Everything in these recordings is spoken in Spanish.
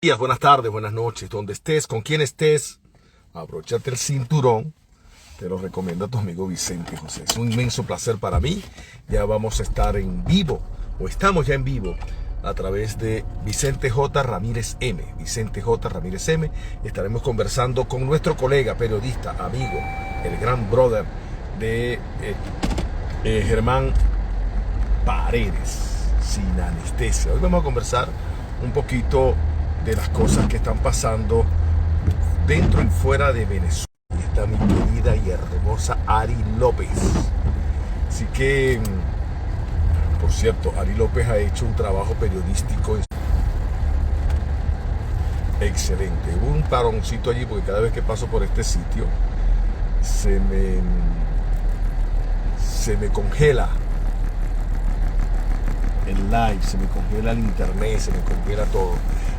Días, buenas tardes, buenas noches, donde estés, con quien estés, abróchate el cinturón. Te lo recomiendo a tu amigo Vicente José. Es un inmenso placer para mí. Ya vamos a estar en vivo, o estamos ya en vivo, a través de Vicente J. Ramírez M. Vicente J. Ramírez M. Estaremos conversando con nuestro colega, periodista, amigo, el gran brother de Germán Paredes, sin anestesia. Hoy vamos a conversar un poquito de las cosas que están pasando dentro y fuera de Venezuela. Está mi querida y hermosa Ari López. Así que, por cierto, Ari López ha hecho un trabajo periodístico excelente. Hubo un paroncito allí porque cada vez que paso por este sitio se me congela el live, se me congela el internet, se me congela todo.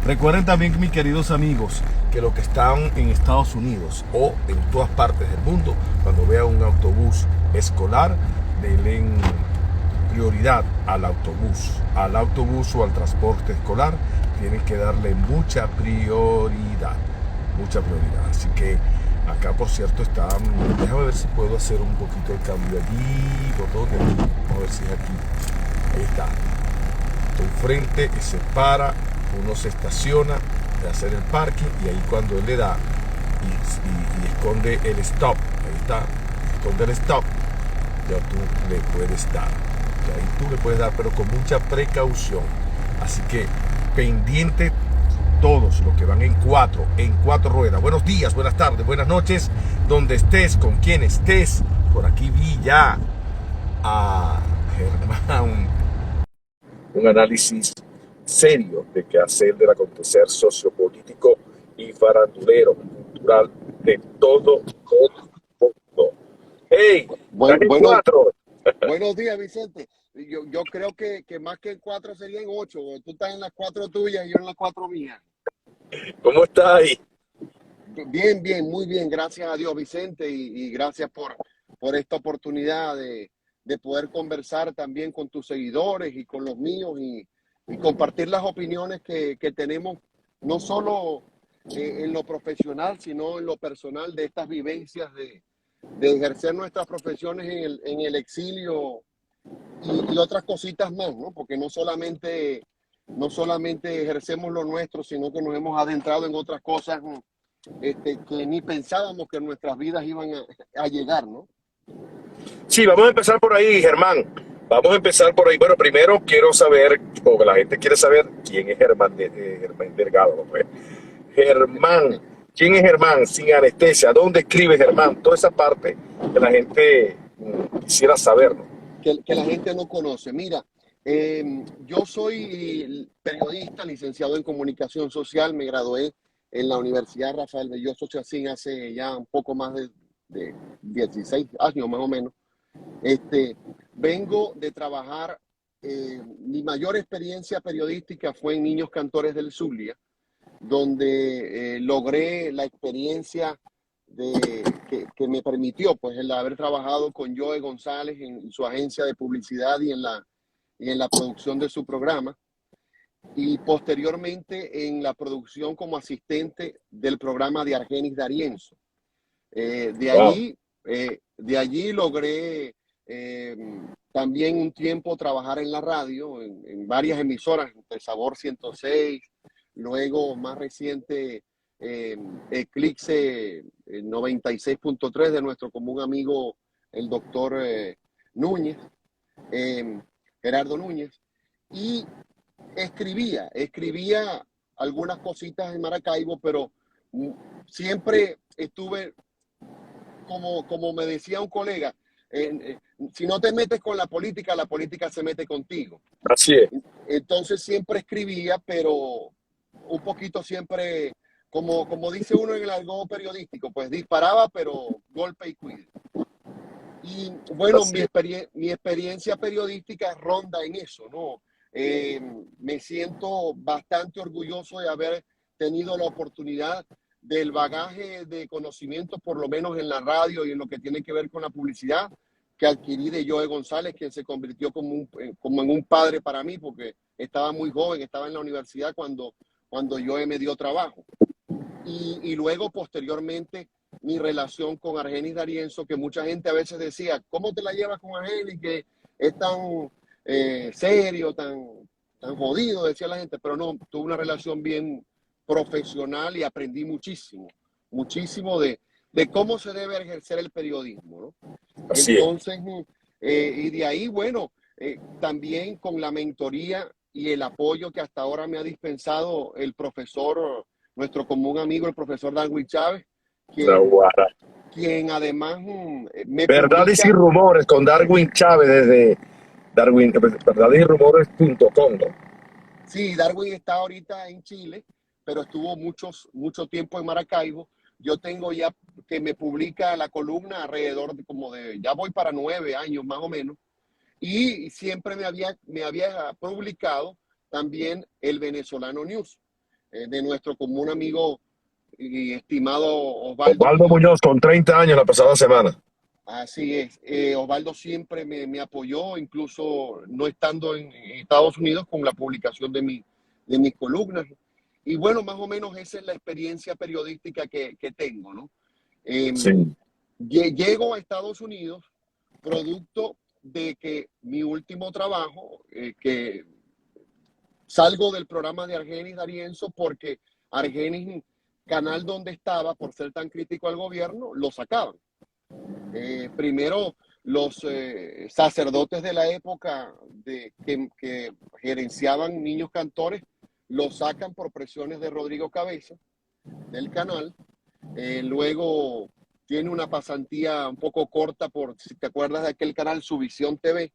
Recuerden también, mis queridos amigos, que los que están en Estados Unidos o en todas partes del mundo, cuando vean un autobús escolar, denle prioridad al autobús o al transporte escolar. Tienen que darle mucha prioridad. Así que acá, por cierto, está. Déjame ver si puedo hacer un poquito el cambio allí, botón de aquí. Vamos a ver si es aquí. Ahí está. Estoy frente, se para, uno se estaciona de hacer el parking y ahí cuando él le da y esconde el stop, ahí está, esconde el stop, ya tú le puedes dar. Ya ahí tú le puedes dar, pero con mucha precaución. Así que pendiente todos los que van en cuatro ruedas. Buenos días, buenas tardes, buenas noches, donde estés, con quien estés. Por aquí vi ya a Germán, un análisis serio de qué hacer del acontecer sociopolítico y farandulero, cultural de todo el mundo. ¡Hey! Bueno, ¡Están en bueno, cuatro! buenos días, Vicente. Yo creo que más que en cuatro serían ocho. Tú estás en las cuatro tuyas y yo en las cuatro mías. ¿Cómo está ahí? Bien, bien, muy bien. Gracias a Dios, Vicente, y gracias por esta oportunidad de poder conversar también con tus seguidores y con los míos y compartir las opiniones que tenemos, no solo en lo profesional, sino en lo personal de estas vivencias de ejercer nuestras profesiones en el exilio y otras cositas más, ¿no? Porque no solamente ejercemos lo nuestro, sino que nos hemos adentrado en otras cosas que ni pensábamos que nuestras vidas iban a llegar, ¿no? Sí, vamos a empezar por ahí, Germán. Vamos a empezar por ahí. Bueno, primero quiero saber, porque la gente quiere saber quién es Germán Delgado, ¿no? Pues, Germán, ¿quién es Germán? Sin anestesia, ¿dónde escribe Germán? Toda esa parte que la gente quisiera saber, ¿no? Que la gente no conoce. Mira, yo soy periodista, licenciado en comunicación social, me gradué en la Universidad Rafael Belloso Chacín hace ya un poco más de 16 años más o menos. Vengo de trabajar, mi mayor experiencia periodística fue en Niños Cantores del Zulia, donde logré la experiencia que me permitió pues el haber trabajado con Joe González en su agencia de publicidad y en la producción de su programa, y posteriormente en la producción como asistente del programa de Argenis D'Arienzo. Eh, de Wow. allí, de allí logré eh, también un tiempo trabajar en la radio, en varias emisoras, entre Sabor 106, luego más reciente Eclipse 96.3 de nuestro común amigo el doctor Núñez, eh, Gerardo Núñez, y escribía algunas cositas en Maracaibo, pero mm, siempre estuve como me decía un colega, si no te metes con la política se mete contigo. Así es. Entonces siempre escribía, pero un poquito siempre, como dice uno en el argot periodístico, pues disparaba, pero golpe y cuide. Y bueno, Así es. mi experiencia periodística ronda en eso, ¿no? Me siento bastante orgulloso de haber tenido la oportunidad del bagaje de conocimientos, por lo menos en la radio y en lo que tiene que ver con la publicidad, que adquirí de Joe González, quien se convirtió como en un padre para mí, porque estaba muy joven, estaba en la universidad cuando yo me dio trabajo. Y luego, posteriormente, mi relación con Argenis D'Arienzo, que mucha gente a veces decía, ¿cómo te la llevas con Argenis? Que es tan serio, tan jodido, decía la gente, pero no, tuve una relación bien profesional y aprendí muchísimo de cómo se debe ejercer el periodismo, ¿no? Así es. Entonces, y de ahí, bueno, también con la mentoría y el apoyo que hasta ahora me ha dispensado el profesor, nuestro común amigo, el profesor Darwin Chávez, Naguará. quien además me Verdades y publica. rumores con Darwin Chávez desde verdadesyrumores.com, ¿no? Sí, Darwin está ahorita en Chile, pero estuvo mucho tiempo en Maracaibo. Yo tengo ya que me publica la columna alrededor de ya voy para 9 años más o menos, y siempre me había publicado también el Venezolano News, de nuestro común amigo y estimado Osvaldo Osvaldo Muñoz. Muñoz con 30 años la pasada semana. Así es. Osvaldo siempre me apoyó, incluso no estando en Estados Unidos, con la publicación de mis columnas. Y bueno, más o menos esa es la experiencia periodística que tengo, ¿no? Sí. Llego a Estados Unidos producto de que mi último trabajo, que salgo del programa de Argenis D'Arienzo porque Argenis, canal donde estaba, por ser tan crítico al gobierno, lo sacaban. Primero, los sacerdotes de la época que gerenciaban Niños Cantores lo sacan por presiones de Rodrigo Cabeza del canal. Luego tiene una pasantía un poco corta por, si te acuerdas de aquel canal, Subvisión TV.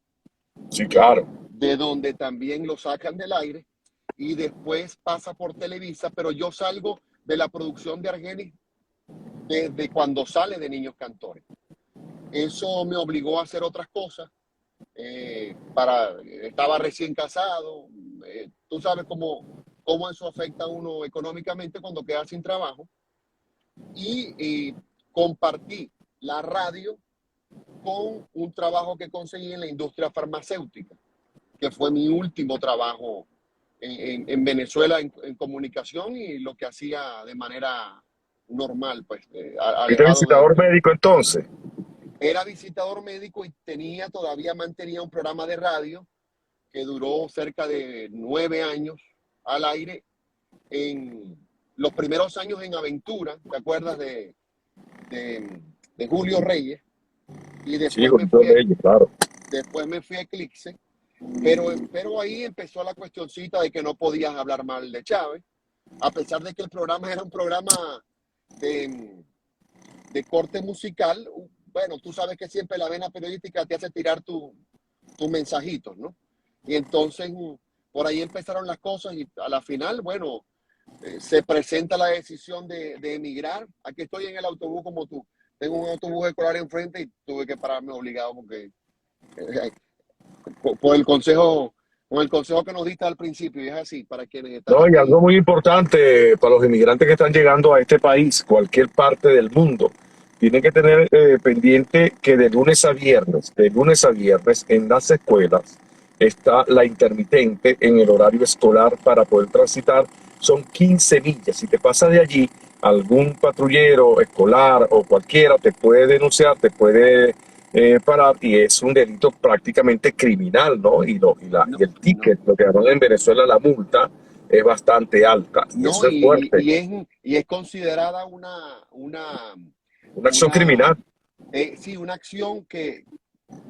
Sí, claro. De donde también lo sacan del aire. Y después pasa por Televisa, pero yo salgo de la producción de Argenis desde cuando sale de Niños Cantores. Eso me obligó a hacer otras cosas. Estaba recién casado. Tú sabes cómo eso afecta a uno económicamente cuando queda sin trabajo. Y compartí la radio con un trabajo que conseguí en la industria farmacéutica, que fue mi último trabajo en Venezuela en comunicación y lo que hacía de manera normal, pues, ¿Fuiste alejado visitador médico entonces? Era visitador médico y todavía mantenía un programa de radio que duró cerca de 9 años al aire, en los primeros años en Aventura, ¿te acuerdas de Julio Reyes? Y Sí, después claro. después me fui a Eclipse, pero ahí empezó la cuestioncita de que no podías hablar mal de Chávez, a pesar de que el programa era un programa de corte musical. Bueno, tú sabes que siempre la vena periodística te hace tirar tus mensajitos, ¿no? Y entonces por ahí empezaron las cosas y a la final, bueno, se presenta la decisión de emigrar. Aquí estoy en el autobús como tú. Tengo un autobús escolar enfrente y tuve que pararme obligado porque por el consejo, con el consejo que nos diste al principio, y es así, para quienes están No, y aquí. algo muy importante para los inmigrantes que están llegando a este país, cualquier parte del mundo, tienen que tener pendiente que de lunes a viernes, en las escuelas está la intermitente en el horario escolar para poder transitar. Son 15 millas. Si te pasas de allí, algún patrullero escolar o cualquiera te puede denunciar, te puede parar y es un delito prácticamente criminal, ¿no? Y el ticket, lo que llaman en Venezuela la multa, es bastante alta y No, eso es fuerte, y es considerada una acción una, criminal. sí, una acción que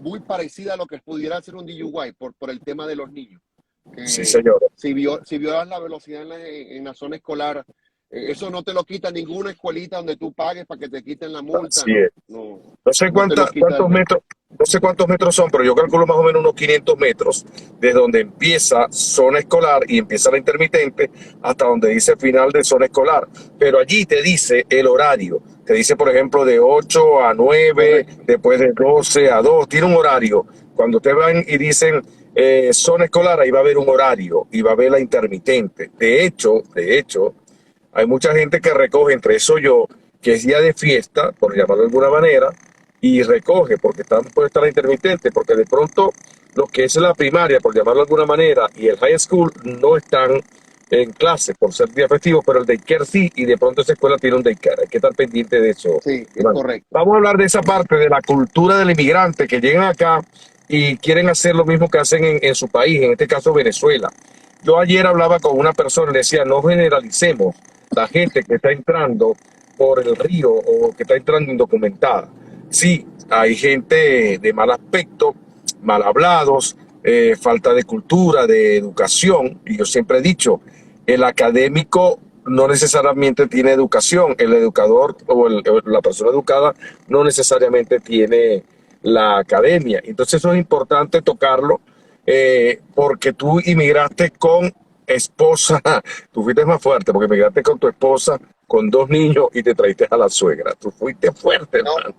muy parecida a lo que pudiera ser un DUI por el tema de los niños. Sí, señor. Si violas la velocidad en la zona escolar, eso no te lo quita ninguna escuelita donde tú pagues para que te quiten la multa. Así es. No sé No te lo quita cuántos metros, no sé cuántos metros son, pero yo calculo más o menos unos 500 metros desde donde empieza zona escolar y empieza la intermitente hasta donde dice final de zona escolar. Pero allí te dice el horario. Te dice, por ejemplo, de 8 a 9, Correcto. después de 12 a 2. Tiene un horario. Cuando te van y dicen zona escolar, ahí va a haber un horario y va a haber la intermitente. De hecho, hay mucha gente que recoge, entre eso yo, que es día de fiesta, por llamarlo de alguna manera, y recoge, porque puede estar la intermitente, porque de pronto lo que es la primaria, por llamarlo de alguna manera, y el high school no están en clase por ser día festivo, pero el daycare sí, y de pronto esa escuela tiene un daycare. Hay que estar pendiente de eso, Sí, es Iván. correcto. Vamos a hablar de esa parte de la cultura del inmigrante que llegan acá y quieren hacer lo mismo que hacen en su país, en este caso Venezuela. Yo ayer hablaba con una persona y le decía, no generalicemos la gente que está entrando por el río o que está entrando indocumentada. Sí, hay gente de mal aspecto, mal hablados, falta de cultura, de educación. Y yo siempre he dicho, el académico no necesariamente tiene educación, el educador la persona educada no necesariamente tiene la academia. Entonces eso es importante tocarlo porque tú inmigraste con esposa, tú fuiste más fuerte porque inmigraste con tu esposa, con 2 niños y te traiste a la suegra. Tú fuiste fuerte, No, hermano.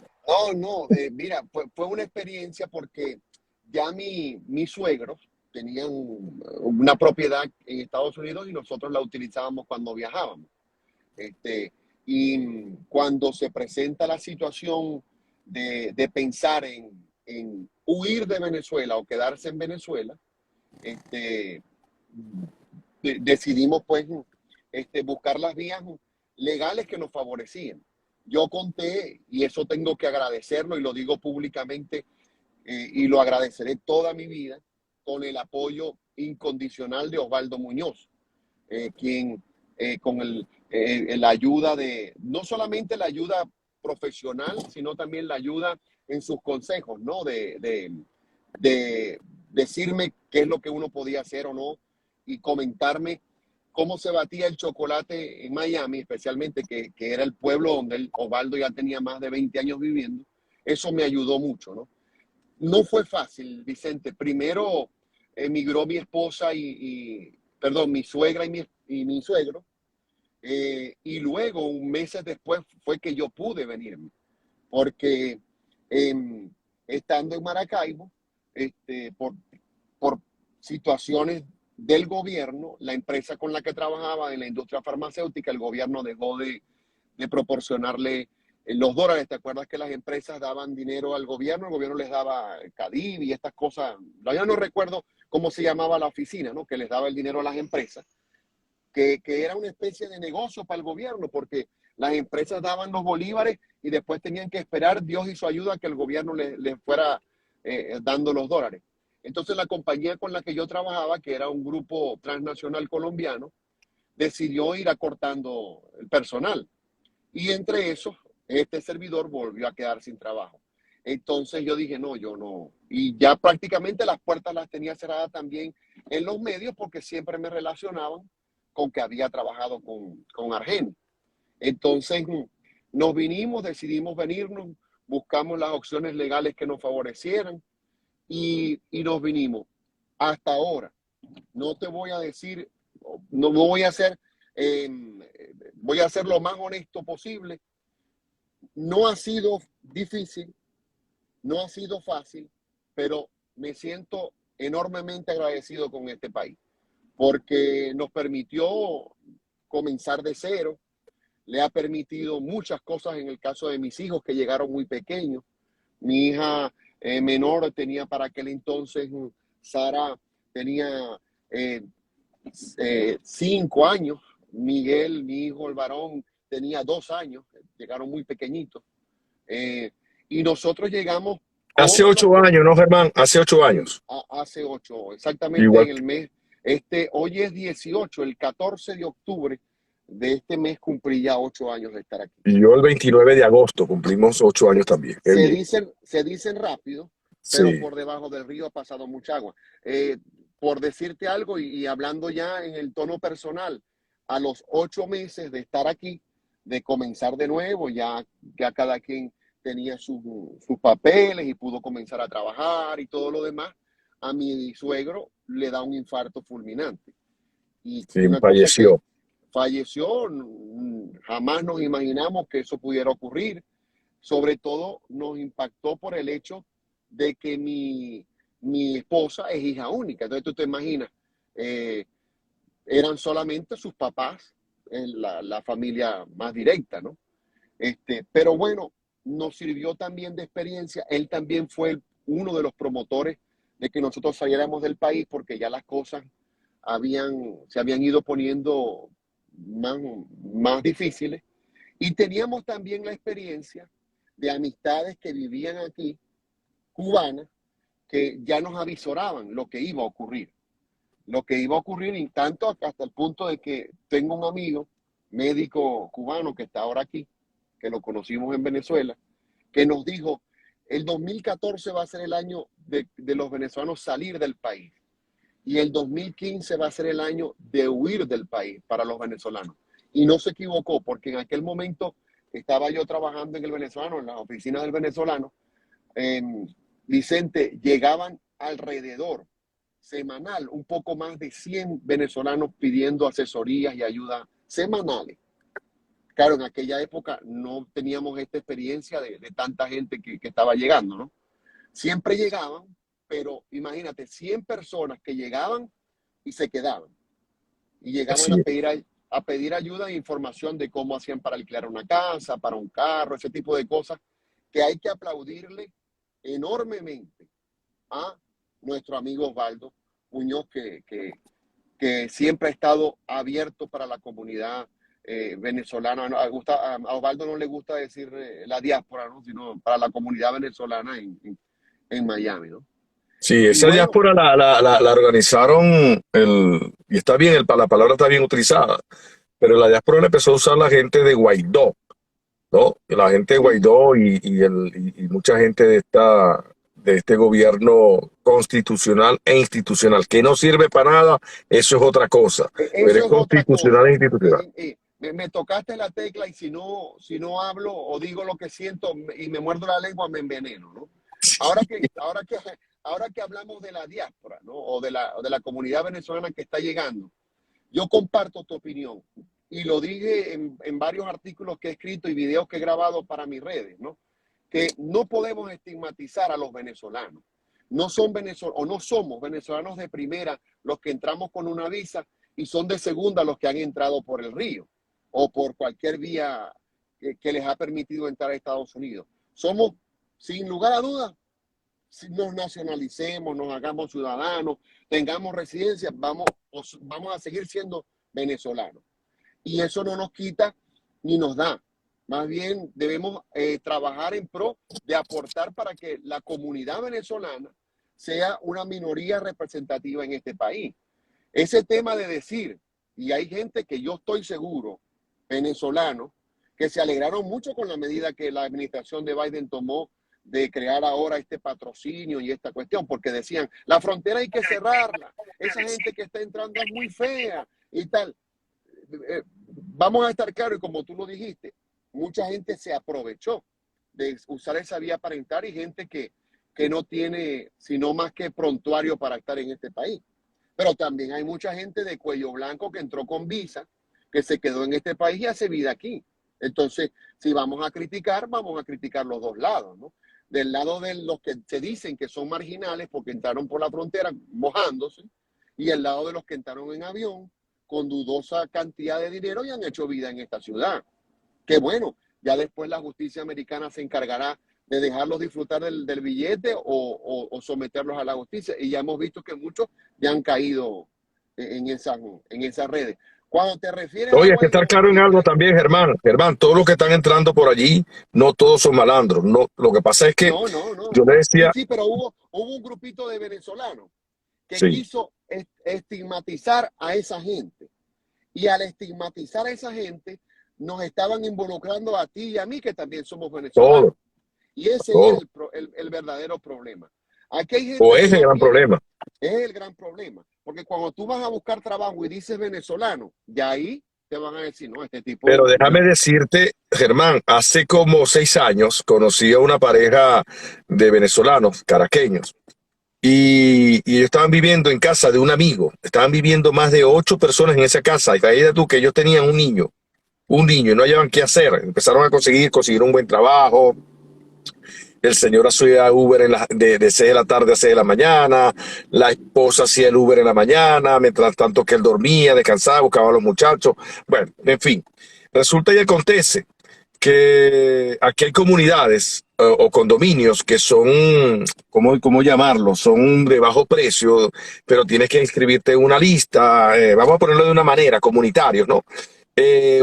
no, mira, fue una experiencia porque ya mis suegros tenían una propiedad en Estados Unidos y nosotros la utilizábamos cuando viajábamos. Este, y cuando se presenta la situación de pensar en huir de Venezuela o quedarse en Venezuela, este, decidimos pues buscar las vías legales que nos favorecían. Yo conté, y eso tengo que agradecerlo y lo digo públicamente, y lo agradeceré toda mi vida, con el apoyo incondicional de Osvaldo Muñoz, quien con la ayuda de, no solamente la ayuda profesional, sino también la ayuda en sus consejos, ¿no? De decirme qué es lo que uno podía hacer o no y comentarme cómo se batía el chocolate en Miami, especialmente que era el pueblo donde Osvaldo ya tenía más de 20 años viviendo. Eso me ayudó mucho, ¿no? No fue fácil, Vicente. Primero emigró mi esposa perdón, mi suegra y mi suegro. Y luego, un mes después, fue que yo pude venirme. Porque eh, estando en Maracaibo, por situaciones del gobierno, la empresa con la que trabajaba en la industria farmacéutica, el gobierno dejó de proporcionarle los dólares. ¿Te acuerdas que las empresas daban dinero al gobierno? El gobierno les daba CADIV y estas cosas. Ya no recuerdo cómo se llamaba la oficina, ¿no? Que les daba el dinero a las empresas, que era una especie de negocio para el gobierno, porque las empresas daban los bolívares y después tenían que esperar Dios y su ayuda que el gobierno les fuera dando los dólares. Entonces la compañía con la que yo trabajaba, que era un grupo transnacional colombiano, decidió ir acortando el personal. Y entre esos, este servidor volvió a quedar sin trabajo. Entonces yo dije, no, yo no. Y ya prácticamente las puertas las tenía cerradas también en los medios porque siempre me relacionaban con que había trabajado con Argeni. Entonces nos vinimos, decidimos venirnos, buscamos las opciones legales que nos favorecieran y nos vinimos. Hasta ahora, no te voy a decir, no voy a hacer, eh, voy a ser lo más honesto posible. No ha sido difícil, no ha sido fácil, pero me siento enormemente agradecido con este país porque nos permitió comenzar de cero, le ha permitido muchas cosas en el caso de mis hijos que llegaron muy pequeños. Mi hija menor tenía para aquel entonces, Sara tenía eh, 5 años, Miguel, mi hijo el varón, tenía 2 años, llegaron muy pequeñitos. Eh, y nosotros llegamos Hace todos los 8 años, ¿no, Germán? Hace 8 años. hace 8, exactamente Igual. en el mes, hoy es 18, el 14 de octubre de este mes cumplí ya 8 años de estar aquí. Y yo el 29 de agosto cumplimos 8 años también. Qué Se bien. dicen, se dicen rápido, pero Sí. por debajo del río ha pasado mucha agua. Por decirte algo y hablando ya en el tono personal, a los 8 meses de estar aquí, de comenzar de nuevo, ya cada quien tenía sus papeles y pudo comenzar a trabajar y todo lo demás, a mi suegro le da un infarto fulminante. Y Sí, una cosa que falleció. falleció, jamás nos imaginamos que eso pudiera ocurrir. Sobre todo nos impactó por el hecho de que mi esposa es hija única. Entonces tú te imaginas, eh, eran solamente sus papás, la familia más directa, ¿no? Pero bueno, nos sirvió también de experiencia. Él también fue uno de los promotores de que nosotros saliéramos del país porque ya las cosas se habían ido poniendo más difíciles. Y teníamos también la experiencia de amistades que vivían aquí, cubanas, que ya nos avisoraban lo que iba a ocurrir. Lo que iba a ocurrir, y tanto hasta el punto de que tengo un amigo, médico cubano, que está ahora aquí, que lo conocimos en Venezuela, que nos dijo, el 2014 va a ser el año de los venezolanos salir del país. Y el 2015 va a ser el año de huir del país para los venezolanos. Y no se equivocó, porque en aquel momento estaba yo trabajando en el venezolano, en las oficinas del venezolano. Vicente, llegaban alrededor semanal, un poco más de 100 venezolanos pidiendo asesorías y ayuda semanales. Claro, en aquella época no teníamos esta experiencia de tanta gente que estaba llegando, ¿no? Siempre llegaban, pero imagínate, 100 personas que llegaban y se quedaban. Y llegaban a pedir ayuda e información de cómo hacían para alquilar una casa, para un carro, ese tipo de cosas, que hay que aplaudirle enormemente a nuestro amigo Osvaldo Muñoz, que siempre ha estado abierto para la comunidad venezolana. A Osvaldo no le gusta decir la diáspora, ¿no? Sino para la comunidad venezolana en Miami, ¿no? Sí, Y esa bueno, diáspora la organizaron, y está bien, la palabra está bien utilizada, pero la diáspora la empezó a usar la gente de Guaidó, ¿no? La gente de sí, Guaidó y mucha gente de este gobierno constitucional e institucional, que no sirve para nada, eso es otra cosa, pero eso es es otra cosa. constitucional e institucional. Me tocaste la tecla y si no hablo o digo lo que siento y me muerdo la lengua, me enveneno, ¿no? Ahora que, ahora que, ahora que hablamos de la diáspora, ¿no? O de la comunidad venezolana que está llegando, yo comparto tu opinión y lo dije en varios artículos que he escrito y videos que he grabado para mis redes, ¿no? Que no podemos estigmatizar a los venezolanos. No somos venezolanos de primera los que entramos con una visa y son de segunda los que han entrado por el río o por cualquier vía que les ha permitido entrar a Estados Unidos. Somos, sin lugar a dudas, si nos nacionalicemos, nos hagamos ciudadanos, tengamos residencia, vamos a seguir siendo venezolanos. Y eso no nos quita ni nos da. Más bien debemos trabajar en pro de aportar para que la comunidad venezolana sea una minoría representativa en este país. Ese tema de decir, y hay gente que yo estoy seguro, venezolanos, que se alegraron mucho con la medida que la administración de Biden tomó de crear ahora este patrocinio y esta cuestión, porque decían, la frontera hay que cerrarla, esa gente que está entrando es muy fea y tal. Vamos a estar claros, y como tú lo dijiste, mucha gente se aprovechó de usar esa vía para entrar y gente que no tiene sino más que prontuario para estar en este país. Pero también hay mucha gente de cuello blanco que entró con visa, que se quedó en este país y hace vida aquí. Entonces, si vamos a criticar los dos lados, ¿no? Del lado de los que se dicen que son marginales porque entraron por la frontera mojándose, y el lado de los que entraron en avión con dudosa cantidad de dinero y han hecho vida en esta ciudad. Que bueno, ya después la justicia americana se encargará de dejarlos disfrutar del billete o someterlos a la justicia. Y ya hemos visto que muchos ya han caído en esas redes. Cuando te refieres a Oye, hay que estar Guaidó, claro en algo también, Germán. Germán, todos los que están entrando por allí, no todos son malandros. No, lo que pasa es que no. yo le decía, Sí, pero hubo un grupito de venezolanos que sí, quiso estigmatizar a esa gente. Y al estigmatizar a esa gente, nos estaban involucrando a ti y a mí, que también somos venezolanos. todo, Y ese todo. es el verdadero problema. Aquí hay O gente que ese es el no gran tiene, problema. es el gran problema. Porque cuando tú vas a buscar trabajo y dices venezolano, ya ahí te van a decir, no, este Pero tipo déjame decirte, Germán, hace como 6 años conocí a una pareja de venezolanos, caraqueños, y ellos estaban viviendo en casa de un amigo. Estaban viviendo más de 8 personas en esa casa. Y fíjate tú que ellos tenían un niño y no hallaban qué hacer. Empezaron a conseguir un buen trabajo. El señor hacía Uber de 6 de la tarde a 6 de la mañana, la esposa hacía el Uber en la mañana, mientras tanto que él dormía, descansaba, buscaba a los muchachos. Bueno, en fin, resulta y acontece que aquí hay comunidades o condominios que son, ¿cómo llamarlo? Son de bajo precio, pero tienes que inscribirte en una lista, vamos a ponerlo de una manera, comunitarios, ¿no?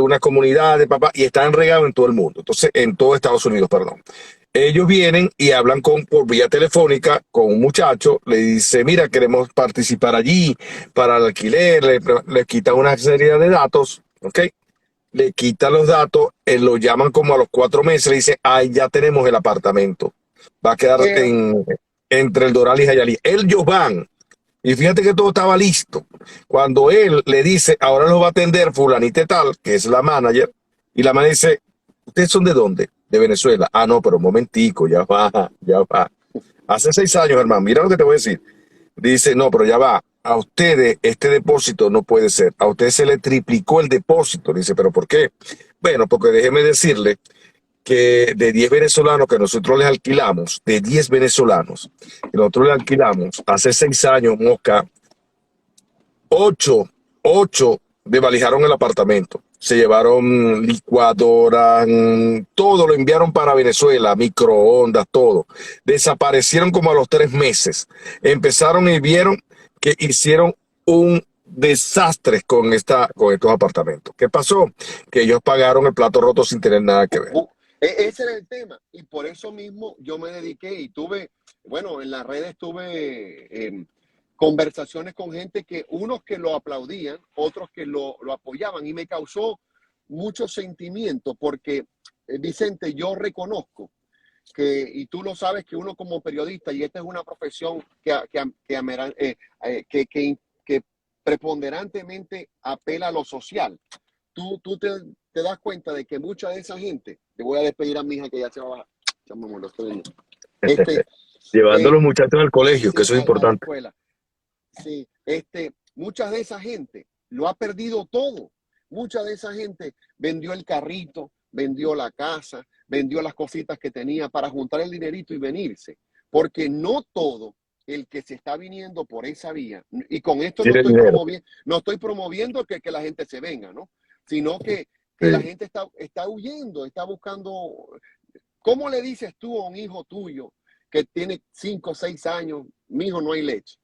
Una comunidad de papá y están regados en todo el mundo, entonces en todo Estados Unidos, perdón. Ellos vienen y hablan por vía telefónica con un muchacho, le dice, mira, queremos participar allí para el alquiler, le quitan una serie de datos, ¿ok? Le quitan los datos, lo llaman como a los 4 meses, le dice, ay, ya tenemos el apartamento. Va a quedar Pero, entre el Doral y Jayalí. Ellos van, y fíjate que todo estaba listo. Cuando él le dice, ahora lo va a atender fulanita y tal, que es la manager, y la manager dice, ¿ustedes son de dónde? De Venezuela. Ah, no, pero un momentico, ya va, ya va. Hace 6 años, hermano, mira lo que te voy a decir. Dice, no, pero ya va. A ustedes este depósito no puede ser. A ustedes se le triplicó el depósito. Dice, ¿pero por qué? Bueno, porque déjeme decirle que de 10 venezolanos que nosotros les alquilamos, de 10 venezolanos que nosotros les alquilamos hace 6 años, Mosca, 8 desvalijaron el apartamento. Se llevaron licuadora, todo lo enviaron para Venezuela, microondas, todo. Desaparecieron como a los 3 meses. Empezaron y vieron que hicieron un desastre con estos apartamentos. ¿Qué pasó? Que ellos pagaron el plato roto sin tener nada que ver. ese era el tema. Y por eso mismo yo me dediqué y tuve, bueno, en las redes tuve conversaciones con gente que unos que lo aplaudían, otros que lo apoyaban y me causó mucho sentimiento porque, Vicente, yo reconozco que, y tú lo sabes, que uno como periodista, y esta es una profesión que preponderantemente apela a lo social, tú te das cuenta de que mucha de esa gente, te voy a despedir a mi hija que ya se va a bajar, ya me molestó de mí. Este, Llevando a eh, los muchachos al colegio, que sí, eso es a la importante. escuela. Sí, mucha de esa gente lo ha perdido todo. Mucha de esa gente vendió el carrito, vendió la casa, vendió las cositas que tenía para juntar el dinerito y venirse. Porque no todo el que se está viniendo por esa vía, y con esto Tiene dinero. no estoy promoviendo que la gente se venga, ¿no? Sino que la Sí. gente está huyendo, está buscando. ¿Cómo le dices tú a un hijo tuyo que tiene 5 o 6 años, mi hijo, no hay leche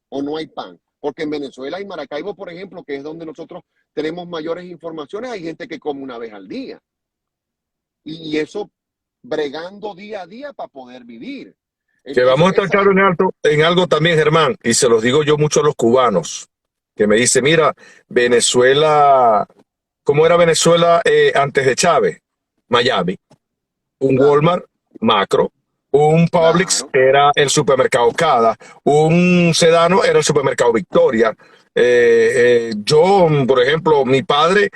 o no hay pan? Porque en Venezuela y Maracaibo, por ejemplo, que es donde nosotros tenemos mayores informaciones, hay gente que come una vez al día. Y eso bregando día a día para poder vivir. Que vamos Entonces, a estar claros en algo también, Germán, y se los digo yo mucho a los cubanos, que me dice, mira, Venezuela, ¿cómo era Venezuela antes de Chávez? Miami, un claro, Walmart, Macro, un Publix claro. era el supermercado Cada, un Sedano era el supermercado Victoria. Yo, por ejemplo, mi padre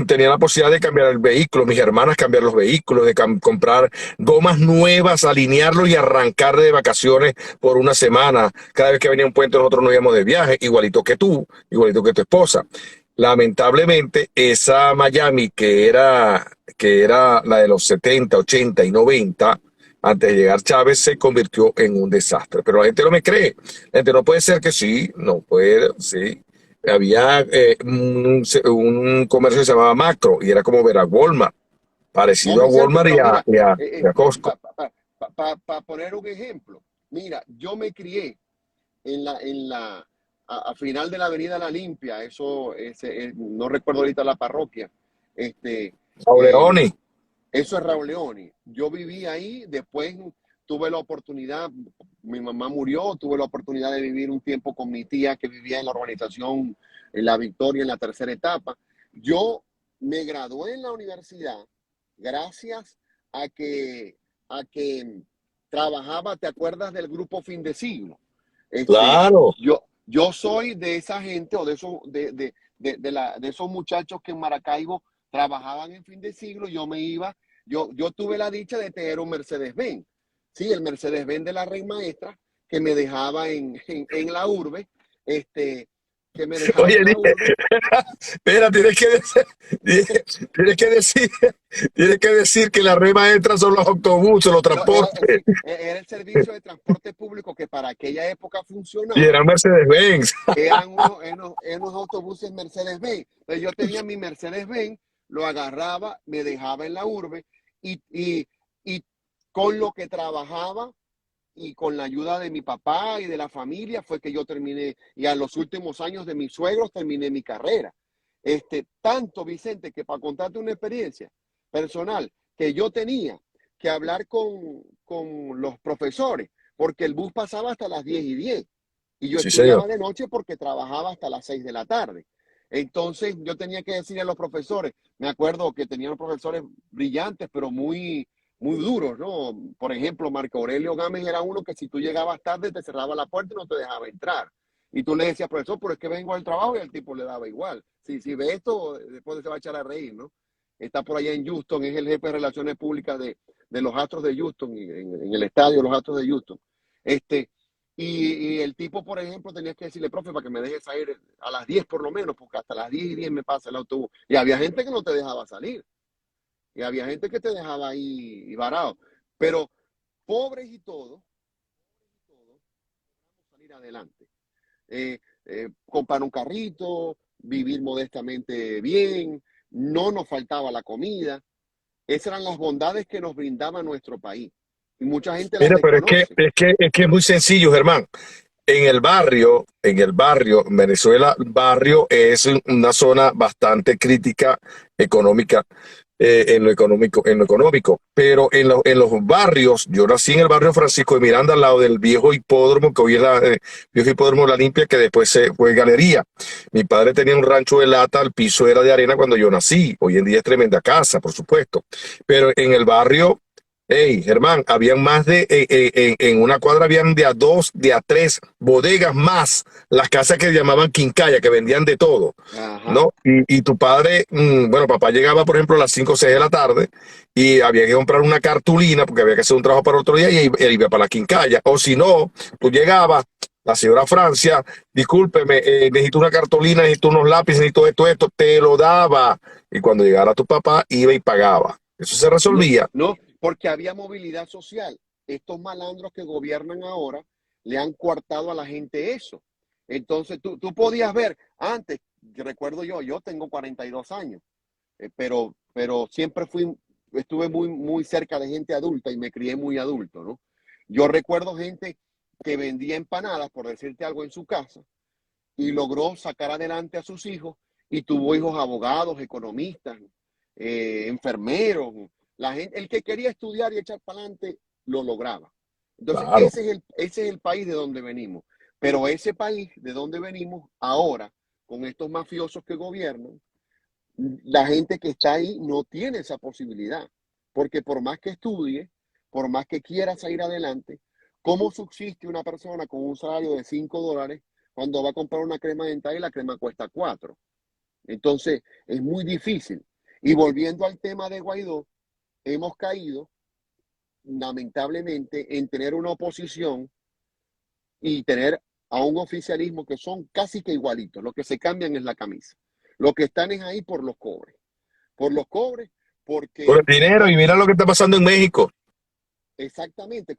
tenía la posibilidad de cambiar el vehículo, mis hermanas cambiar los vehículos, de comprar gomas nuevas, alinearlos y arrancar de vacaciones por una semana. Cada vez que venía un puente nosotros nos íbamos de viaje, igualito que tú, igualito que tu esposa. Lamentablemente, esa Miami que era la de los 70, 80 y 90, antes de llegar Chávez, se convirtió en un desastre. Pero la gente no me cree. La gente no puede ser que sí, no puede, sí. Había un comercio que se llamaba Macro y era como ver a Walmart, No, parecido a Vicente, Walmart pero mira, y a Costco. para poner un ejemplo, mira, yo me crié a final de la Avenida La Limpia, no recuerdo ahorita la parroquia, este, Auleoni. em, eso es Raúl Leoni. Yo viví ahí, después tuve la oportunidad, mi mamá murió, tuve la oportunidad de vivir un tiempo con mi tía que vivía en la urbanización en La Victoria, en la tercera etapa. Yo me gradué en la universidad gracias a que trabajaba, ¿te acuerdas del grupo Fin de Siglo? Este, Claro. yo soy de esa gente o de esos muchachos que en Maracaibo trabajaban en Fin de Siglo. Yo tuve la dicha de tener un Mercedes-Benz. Sí, el Mercedes-Benz de la Rey Maestra que me dejaba en la urbe, que me dejaba Oye, en la urbe. espera, tienes que decir que la red maestra son los autobuses, los No, era, transportes, sí, era el servicio de transporte público que para aquella época y funcionaba. eran Mercedes-Benz. Eran unos autobuses Mercedes-Benz. Entonces yo tenía mi Mercedes-Benz, lo agarraba, me dejaba en la urbe y con lo que trabajaba y con la ayuda de mi papá y de la familia fue que yo terminé, y a los últimos años de mis suegros terminé mi carrera. Tanto, Vicente, que para contarte una experiencia personal, que yo tenía que hablar con los profesores, porque el bus pasaba hasta las 10:10, y yo Sí, señor. estudiaba de noche porque trabajaba hasta las 6 de la tarde. Entonces yo tenía que decirle a los profesores, me acuerdo que tenían profesores brillantes, pero muy duros, ¿no? Por ejemplo, Marco Aurelio Gámez era uno que si tú llegabas tarde te cerraba la puerta y no te dejaba entrar. Y tú le decías, profesor, pero es que vengo al trabajo, y el tipo le daba igual. Si ve esto, después se va a echar a reír, ¿no? Está por allá en Houston, es el jefe de relaciones públicas de los Astros de Houston, en el estadio de los Astros de Houston. Este, y el tipo, por ejemplo, tenía que decirle, profe, para que me dejes salir a las 10 por lo menos, porque hasta las 10:10 me pasa el autobús. Y había gente que no te dejaba salir. Y había gente que te dejaba ahí varado. Pero pobres y todo, salir adelante. Comprar un carrito, vivir modestamente bien, no nos faltaba la comida. Esas eran las bondades que nos brindaba nuestro país. Y mucha gente las Mira, pero desconoce. es que es muy sencillo, Germán. En Venezuela, barrio es una zona bastante crítica económica, en lo económico. Pero en los barrios, yo nací en el barrio Francisco de Miranda, al lado del viejo hipódromo, que hoy es viejo hipódromo La Limpia, que después se fue galería. Mi padre tenía un rancho de lata, el piso era de arena cuando yo nací. Hoy en día es tremenda casa, por supuesto. Pero en el barrio, hey, Germán, habían más en una cuadra habían de a dos, de a tres bodegas más, las casas que llamaban quincalla, que vendían de todo, Ajá. ¿no? Y tu padre, bueno, papá llegaba, por ejemplo, a las 5 o 6 de la tarde y había que comprar una cartulina porque había que hacer un trabajo para otro día y él iba para la quincalla. O si no, tú llegabas, la señora Francia, discúlpeme, necesito una cartulina, necesito unos lápices, necesito esto, te lo daba. Y cuando llegara tu papá, iba y pagaba. Eso se No, resolvía. no, porque había movilidad social. Estos malandros que gobiernan ahora le han coartado a la gente eso. Entonces tú podías ver antes, que recuerdo yo tengo 42 años, pero siempre estuve muy cerca de gente adulta y me crié muy adulto, ¿no? Yo recuerdo gente que vendía empanadas, por decirte algo, en su casa y logró sacar adelante a sus hijos y tuvo hijos abogados, economistas, enfermeros. El que quería estudiar y echar para adelante lo lograba. Entonces, Claro. ese es el país de donde venimos. Pero ese país de donde venimos ahora, con estos mafiosos que gobiernan, la gente que está ahí no tiene esa posibilidad. Porque por más que estudie, por más que quiera salir adelante, ¿cómo subsiste una persona con un salario de $5 cuando va a comprar una crema dental y la crema cuesta 4? Entonces, es muy difícil. Y volviendo al tema de Guaidó, hemos caído, lamentablemente, en tener una oposición y tener a un oficialismo que son casi que igualitos. Lo que se cambian es la camisa. Lo que están es ahí por los cobres. Por los cobres, Por porque el dinero, y mira lo que está pasando en México. exactamente,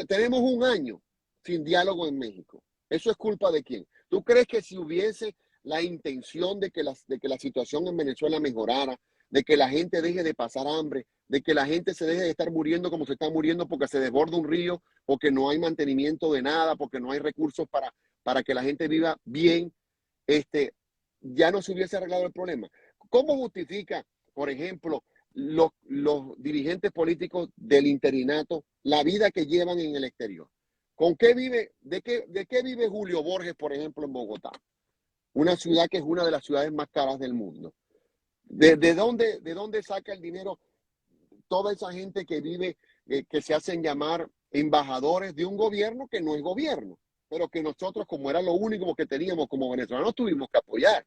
tenemos un año sin diálogo en México? ¿Eso es culpa de quién? ¿Tú crees que si hubiese la intención de que la situación en Venezuela mejorara, de que la gente deje de pasar hambre, de que la gente se deje de estar muriendo como se está muriendo porque se desborda un río, porque no hay mantenimiento de nada, porque no hay recursos para que la gente viva bien, este, ya no se hubiese arreglado el problema? ¿Cómo justifica, por ejemplo, los dirigentes políticos del interinato la vida que llevan en el exterior? ¿Con qué vive, de qué vive Julio Borges, por ejemplo, en Bogotá? Una ciudad que es una de las ciudades más caras del mundo. ¿De dónde saca el dinero toda esa gente que vive, que se hacen llamar embajadores de un gobierno que no es gobierno, pero que nosotros, como era lo único que teníamos como venezolanos, tuvimos que apoyar?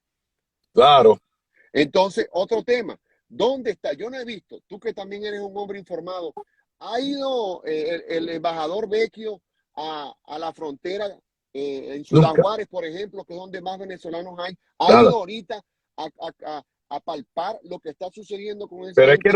Claro. Entonces, otro tema, ¿dónde está? Yo no he visto, tú que también eres un hombre informado, ¿ha ido el embajador Vecchio a la frontera en Ciudad Nunca. Juárez, por ejemplo, que es donde más venezolanos hay? ¿Ha Nada. ido ahorita a, a palpar lo que está sucediendo con esa Pero gente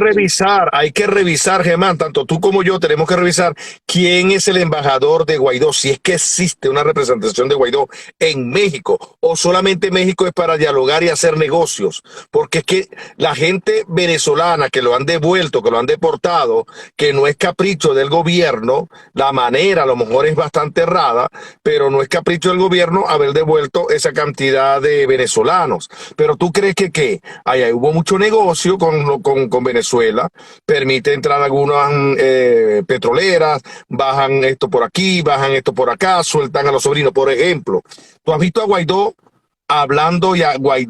hay que revisar, Germán, tanto tú como yo tenemos que revisar quién es el embajador de Guaidó, si es que existe una representación de Guaidó en México, o solamente México es para dialogar y hacer negocios, porque es que la gente venezolana que lo han devuelto, que lo han deportado, que no es capricho del gobierno, la manera a lo mejor es bastante errada, pero no es capricho del gobierno haber devuelto esa cantidad de venezolanos. Pero tú crees que, ¿qué? Ahí hubo mucho negocio con Venezuela, permite entrar algunas petroleras, bajan esto por aquí, bajan esto por acá, sueltan a los sobrinos. Por ejemplo, tú has visto a Guaidó hablando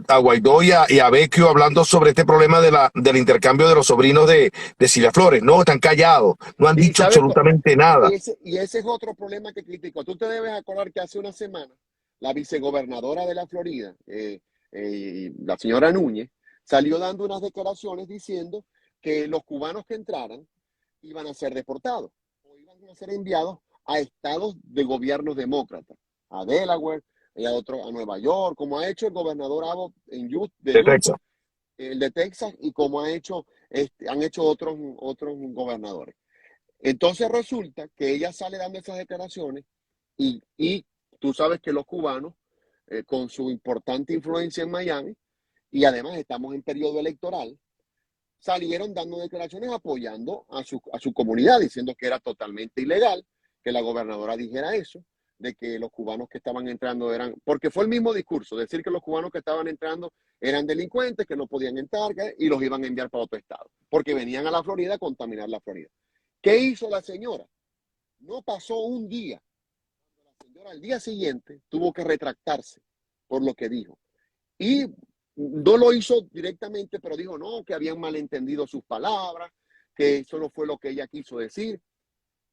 a Guaidó y a Vecchio hablando sobre este problema del intercambio de los sobrinos de Cilia Flores. No, están callados, no han y dicho sabe, absolutamente nada. y ese es otro problema que critico. Tú te debes acordar que hace una semana la vicegobernadora de la Florida, la señora Núñez, salió dando unas declaraciones diciendo que los cubanos que entraran iban a ser deportados o iban a ser enviados a estados de gobiernos demócratas, a Delaware y a Nueva York, como ha hecho el gobernador Abbott de De Utah, Texas. el de Texas, y como han hecho otros gobernadores. Entonces resulta que ella sale dando esas declaraciones y tú sabes que los cubanos, con su importante influencia en Miami, y además estamos en periodo electoral, salieron dando declaraciones apoyando a su comunidad, diciendo que era totalmente ilegal que la gobernadora dijera eso, de que los cubanos que estaban entrando porque fue el mismo discurso, decir que los cubanos que estaban entrando eran delincuentes, que no podían entrar y los iban a enviar para otro estado, porque venían a la Florida a contaminar la Florida. ¿Qué hizo la señora? No pasó un día. La señora al día siguiente tuvo que retractarse por lo que dijo. Y no lo hizo directamente, pero dijo no, que habían malentendido sus palabras, que eso no fue lo que ella quiso decir.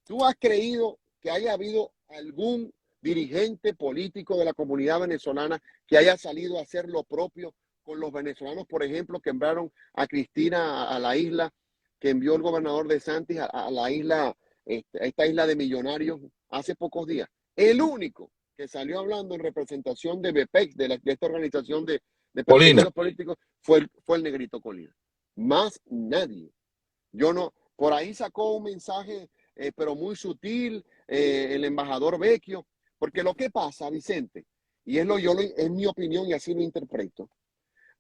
¿Tú has creído que haya habido algún dirigente político de la comunidad venezolana que haya salido a hacer lo propio con los venezolanos, por ejemplo, que enviaron a Cristina a la isla, que envió el gobernador de Santis a la isla, a esta isla de millonarios hace pocos días? El único que salió hablando en representación de BPEC, de esta organización de Molina. perseguidos políticos, fue el negrito Colina. Más nadie. Yo no, por ahí sacó un mensaje, pero muy sutil, el embajador Vecchio, porque lo que pasa, Vicente, y es mi opinión y así lo interpreto,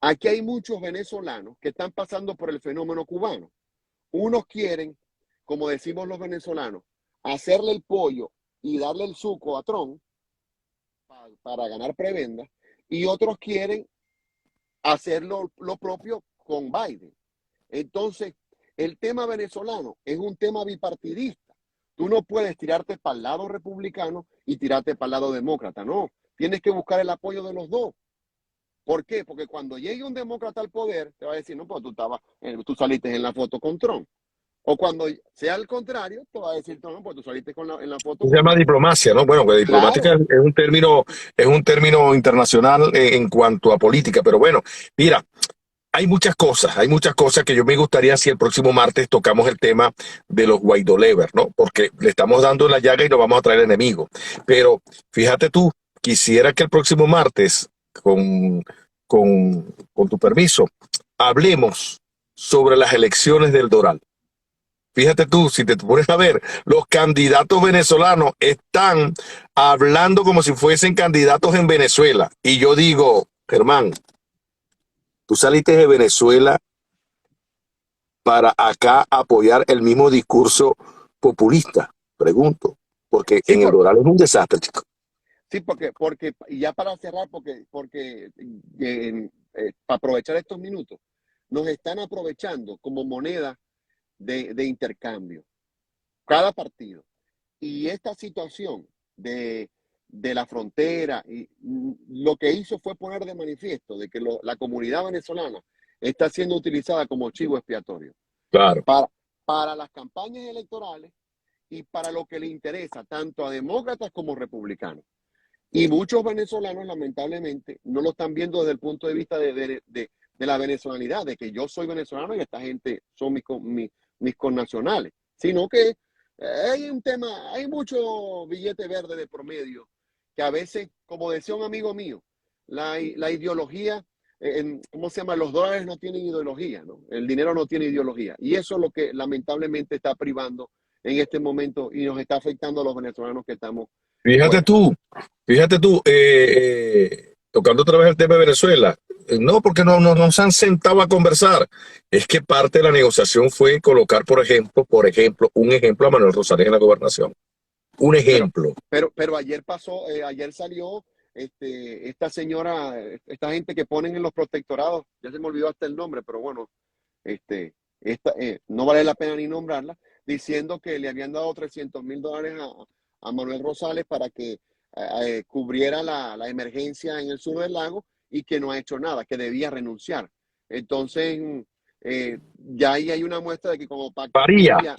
aquí hay muchos venezolanos que están pasando por el fenómeno cubano. Unos quieren, como decimos los venezolanos, hacerle el pollo y darle el suco a Trump para ganar prebenda, y otros quieren hacer lo propio con Biden. Entonces, el tema venezolano es un tema bipartidista. Tú no puedes tirarte para el lado republicano y tirarte para el lado demócrata, no. Tienes que buscar el apoyo de los dos. ¿Por qué? Porque cuando llegue un demócrata al poder, te va a decir, no, pues tú saliste en la foto con Trump. O cuando sea al contrario, te va a decir, no, pues tú saliste en la foto Se llama con... diplomacia, ¿no? Bueno, pues diplomática Claro. es un término internacional en cuanto a política, pero bueno, mira, hay muchas cosas que yo me gustaría si el próximo martes tocamos el tema de los Guaidó lovers, ¿no? Porque le estamos dando en la llaga y nos vamos a traer enemigos. Pero fíjate tú, quisiera que el próximo martes, con tu permiso, hablemos sobre las elecciones del Doral. Fíjate tú, si te pones a ver, los candidatos venezolanos están hablando como si fuesen candidatos en Venezuela. Y yo digo, Germán, tú saliste de Venezuela para acá apoyar el mismo discurso populista, pregunto, porque Sí, en el Doral es un desastre, chico. sí, y ya para cerrar, para aprovechar estos minutos, nos están aprovechando como moneda de intercambio, cada partido. Y esta situación de la frontera, lo que hizo fue poner de manifiesto de que la comunidad venezolana está siendo utilizada como chivo expiatorio Claro. para, para las campañas electorales y para lo que le interesa tanto a demócratas como republicanos. Y muchos venezolanos, lamentablemente, no lo están viendo desde el punto de vista de la venezolanidad, de que yo soy venezolano y esta gente son mis connacionales, sino que hay mucho billete verde de promedio, que a veces, como decía un amigo mío, la ideología ¿cómo se llama? Los dólares no tienen ideología, ¿no? El dinero no tiene ideología. Y eso es lo que lamentablemente está privando en este momento y nos está afectando a los venezolanos que estamos Fíjate fuera. tú, fíjate tú, tocando otra vez el tema de Venezuela. No, porque no se han sentado a conversar. Es que parte de la negociación fue colocar, un ejemplo a Manuel Rosales en la gobernación. Un Pero, ejemplo. pero ayer pasó, ayer salió esta señora, esta gente que ponen en los protectorados, ya se me olvidó hasta el nombre, pero bueno, no vale la pena ni nombrarla, diciendo que le habían dado $300,000 a Manuel Rosales para que cubriera la emergencia en el sur del lago y que no ha hecho nada, que debía renunciar. Entonces, ya ahí hay una muestra de que como Paría, Paquilla,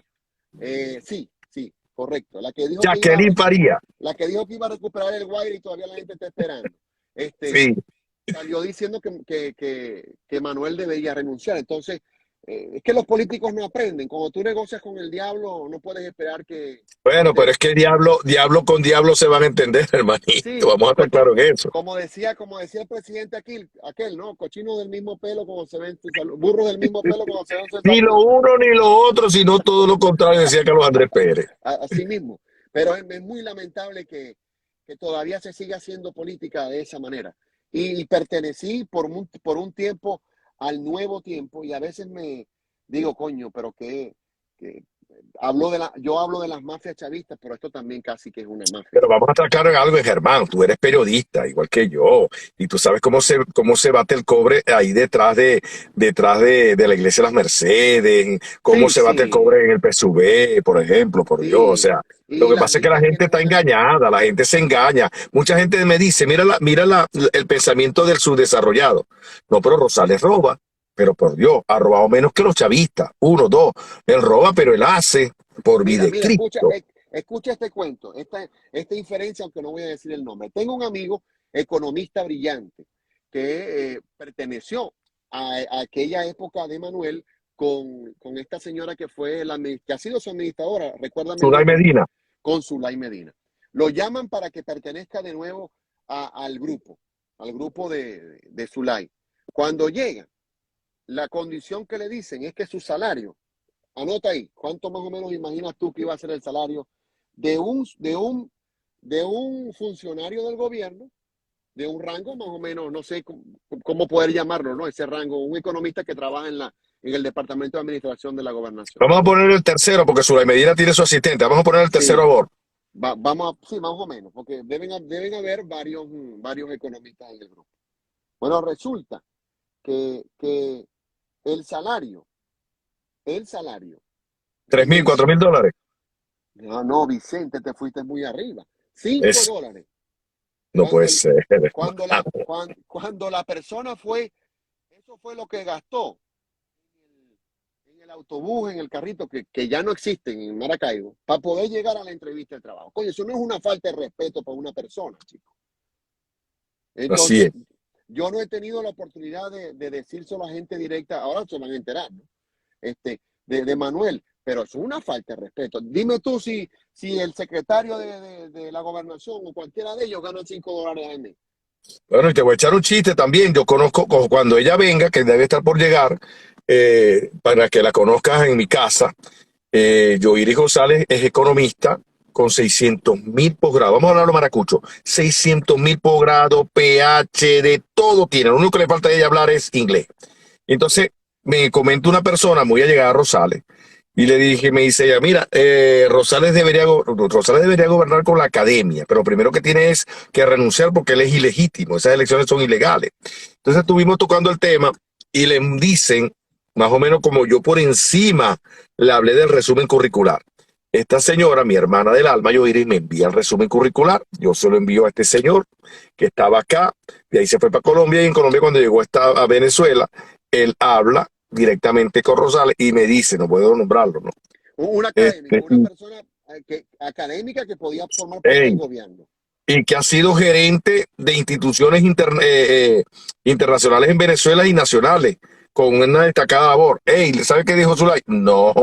sí, sí, correcto, Jacqueline Paría. la que dijo que iba a recuperar el Guaire y todavía la gente está esperando. Sí. Salió diciendo que Manuel debería renunciar. Entonces, es que los políticos no aprenden. Cuando tú negocias con el diablo, no puedes esperar que Bueno, pero te... es que diablo con diablo se van a entender, hermanito. Sí, Vamos a estar claros en eso. como decía el presidente aquel, ¿no? Cochino del mismo pelo como se ven sus burros del mismo pelo como se ven sus Ni lo zapatos. uno ni lo otro, sino todo lo contrario, decía Carlos Andrés Pérez. Así mismo. Pero es muy lamentable que todavía se siga haciendo política de esa manera. Y pertenecí por un tiempo al nuevo tiempo y a veces me digo, coño, pero que yo hablo de las mafias chavistas, pero esto también casi que es una mafia. Pero vamos a estar claros en algo, hermano. Tú eres periodista, igual que yo, y tú sabes cómo se bate el cobre ahí detrás de la iglesia de las Mercedes, cómo Sí, se bate el sí, cobre en el PSV, por ejemplo, por Dios. O sí. sea, lo Y que las pasa es que la listas que gente no está van a... engañada, la gente se engaña. Mucha gente me dice, mira el pensamiento del subdesarrollado. No, pero Rosales roba. Pero por Dios, ha robado menos que los chavistas. Uno, dos. Él roba, pero él hace por vida de Mira, Cristo. escucha este cuento, esta inferencia, aunque no voy a decir el nombre. Tengo un amigo economista brillante que perteneció a aquella época de Manuel con esta señora que ha sido su administradora, recuérdame el Zulay nombre, Medina. con Zulay Medina. Lo llaman para que pertenezca de nuevo al grupo de Zulay. Cuando llega, la condición que le dicen es que su salario, anota ahí, ¿cuánto más o menos imaginas tú que iba a ser el salario de un funcionario del gobierno, de un rango más o menos, no sé cómo poder llamarlo, ¿no? Ese rango, un economista que trabaja en el Departamento de Administración de la Gobernación. Vamos a poner el tercero, porque Zulay Medina tiene su asistente. Vamos a poner el tercero a Sí, bordo. sí, más o menos, porque deben haber varios economistas en el grupo. Bueno, resulta que el salario, el salario 3.000, 4.000 dólares. no, Vicente, te fuiste muy arriba. cinco Es, dólares. no Cuando, puede el, ser, hermano. cuando la persona eso fue lo que gastó en el autobús, en el carrito, que ya no existen en Maracaibo, para poder llegar a la entrevista de trabajo. Coño, eso no es una falta de respeto para una persona, chico. Así Entonces, es. yo no he tenido la oportunidad de decírselo a la gente directa, ahora se van a enterar, ¿no? De Manuel, pero es una falta de respeto. Dime tú si el secretario de la gobernación o cualquiera de ellos gana $5 al mes. Bueno, y te voy a echar un chiste también. Yo conozco, cuando ella venga, que debe estar por llegar, para que la conozcas en mi casa, Yoiris González es economista con 600.000 posgrados. Vamos a hablarlo maracucho. 600.000 posgrados, PH, de todo tiene. Lo único que le falta a ella hablar es inglés. Entonces, me comenta una persona muy allegada a Rosales y me dice ella, mira, Rosales debería gobernar con la academia, pero primero que tiene es que renunciar porque él es ilegítimo, esas elecciones son ilegales. Entonces estuvimos tocando el tema y le dicen, más o menos como yo por encima le hablé del resumen curricular. Esta señora, mi hermana del alma, Yoiris, me envía el resumen curricular, yo se lo envío a este señor que estaba acá, de ahí se fue para Colombia y en Colombia cuando llegó a Venezuela, él habla directamente con Rosales y me dice, no puedo nombrarlo, ¿no? Un académico, Este, una persona académica que podía formar parte del hey, gobierno. y que ha sido gerente de instituciones internacionales en Venezuela y nacionales, con una destacada labor. ¿Sabe qué dijo Zulay? No,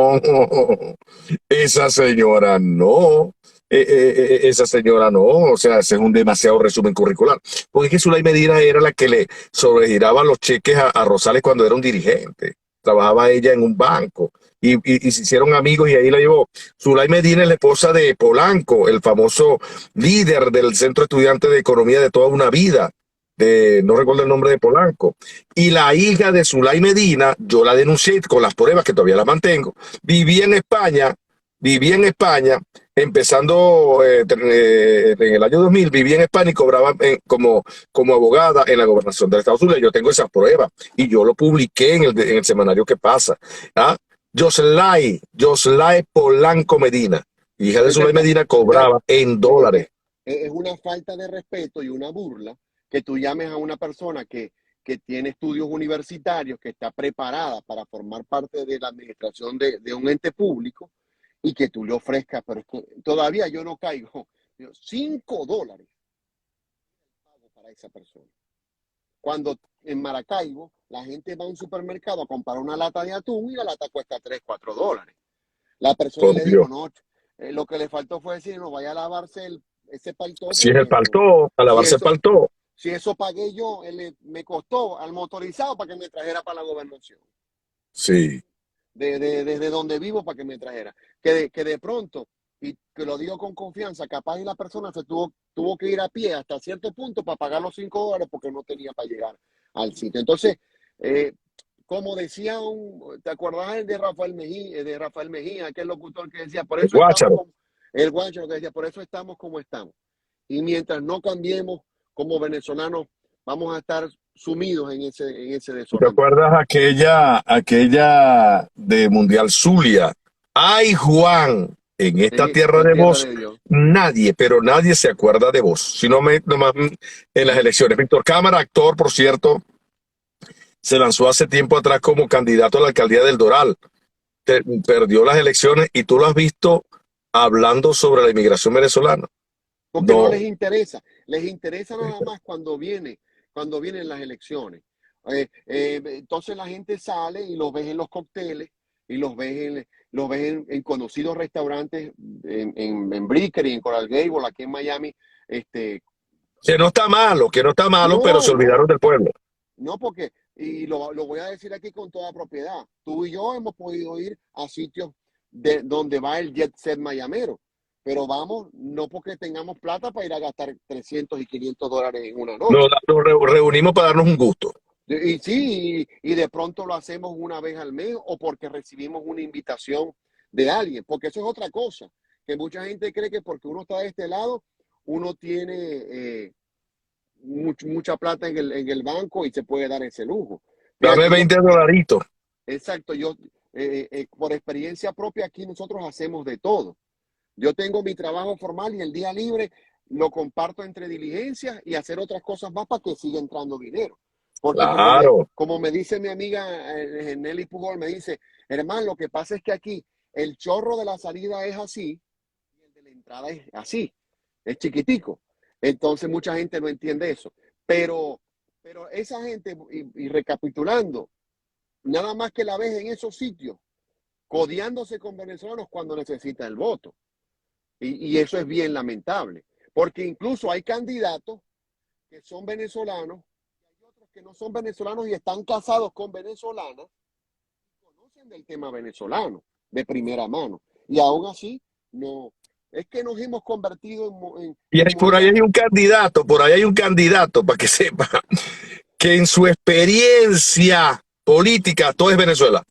esa señora no. esa señora no, o sea, ese es un demasiado resumen curricular. Porque es que Zulay Medina era la que le sobregiraba los cheques a Rosales cuando era un dirigente. Trabajaba ella en un banco y se hicieron amigos y ahí la llevó. Zulay Medina es la esposa de Polanco, el famoso líder del Centro Estudiante de Economía de toda una vida. No recuerdo el nombre de Polanco. Y la hija de Zulay Medina, yo la denuncié con las pruebas que todavía las mantengo. Vivía en España, vivía en España empezando en el año 2000, vivía en España y cobraba como abogada en la gobernación del Estado Zulia. Yo tengo esas pruebas y yo lo publiqué en el semanario que pasa. ¿Ah? Yoslay Polanco Medina, hija de Zulay Medina, cobraba en dólares. Es una falta de respeto y una burla que tú llames a una persona que tiene estudios universitarios, que está preparada para formar parte de la administración de un ente público y que tú le ofrezcas, pero es que todavía yo no caigo. $5 para esa persona. Cuando en Maracaibo la gente va a un supermercado a comprar una lata de atún y la lata cuesta $3, $4. La persona le dijo, no, lo que le faltó fue decir, no, vaya a lavarse ese paltó. Si es el paltó, a lavarse el paltó. Si eso pagué yo, me costó al motorizado para que me trajera para la gobernación. Sí. Desde donde vivo para que me trajera. Que de pronto, y que lo digo con confianza, capaz y la persona se tuvo que ir a pie hasta cierto punto para pagar los $5 porque no tenía para llegar al sitio. Entonces, como decía ¿te acordás de Rafael Mejía, aquel locutor que decía, por eso el Guácharo que decía, por eso estamos como estamos? Y mientras no cambiemos como venezolanos, vamos a estar sumidos en ese desorden. ¿Te acuerdas aquella de Mundial Zulia? ¡Ay, Juan! En esta tierra de vos, nadie, pero nadie se acuerda de vos, sino nomás en las elecciones. Víctor Cámara, actor, por cierto, se lanzó hace tiempo atrás como candidato a la alcaldía del Doral. Perdió las elecciones y tú lo has visto hablando sobre la inmigración venezolana. Porque no les interesa nada más cuando vienen las elecciones. Entonces la gente sale y los ves en los cócteles y los ves en conocidos restaurantes en Bricker y en Coral Gable, aquí en Miami. Que no está malo, pero se olvidaron del pueblo. No, porque, y lo voy a decir aquí con toda propiedad, tú y yo hemos podido ir a sitios donde va el jet set mayamero, pero vamos, no porque tengamos plata para ir a gastar $300 y $500 en una noche. Nos reunimos para darnos un gusto. Y sí, y de pronto lo hacemos una vez al mes o porque recibimos una invitación de alguien, porque eso es otra cosa, que mucha gente cree que porque uno está de este lado, uno tiene mucha plata en el banco y se puede dar ese lujo. Dame $20. Exacto, yo por experiencia propia aquí nosotros hacemos de todo. Yo tengo mi trabajo formal y el día libre lo comparto entre diligencias y hacer otras cosas más para que siga entrando dinero. Porque claro. como me dice mi amiga Nelly Pujol, me dice, hermano, lo que pasa es que aquí el chorro de la salida es así y el de la entrada es así, es chiquitico. Entonces mucha gente no entiende eso. Pero esa gente, y recapitulando, nada más que la ves en esos sitios, codeándose con venezolanos cuando necesita el voto. Y eso es bien lamentable, porque incluso hay candidatos que son venezolanos, y hay otros que no son venezolanos y están casados con venezolanas, y conocen del tema venezolano de primera mano. Y aún así, no, es que nos hemos convertido en y por ahí hay un candidato, para que sepa, que en su experiencia política, todo es Venezuela.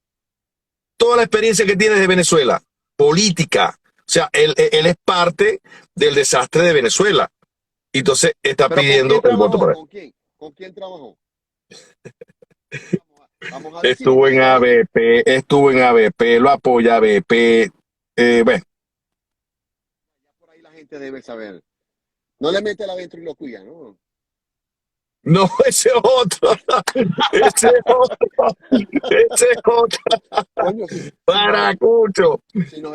Toda la experiencia que tiene es de Venezuela, política. O sea, él es parte del desastre de Venezuela. Y entonces está pidiendo el voto para él. ¿Con quién trabajó? Estuvo en ABP, lo apoya ABP. Bueno. Ya por ahí la gente debe saber. No le mete la ventriloquía, ¿no? No, ese es otro. Ese es otro. Paracucho.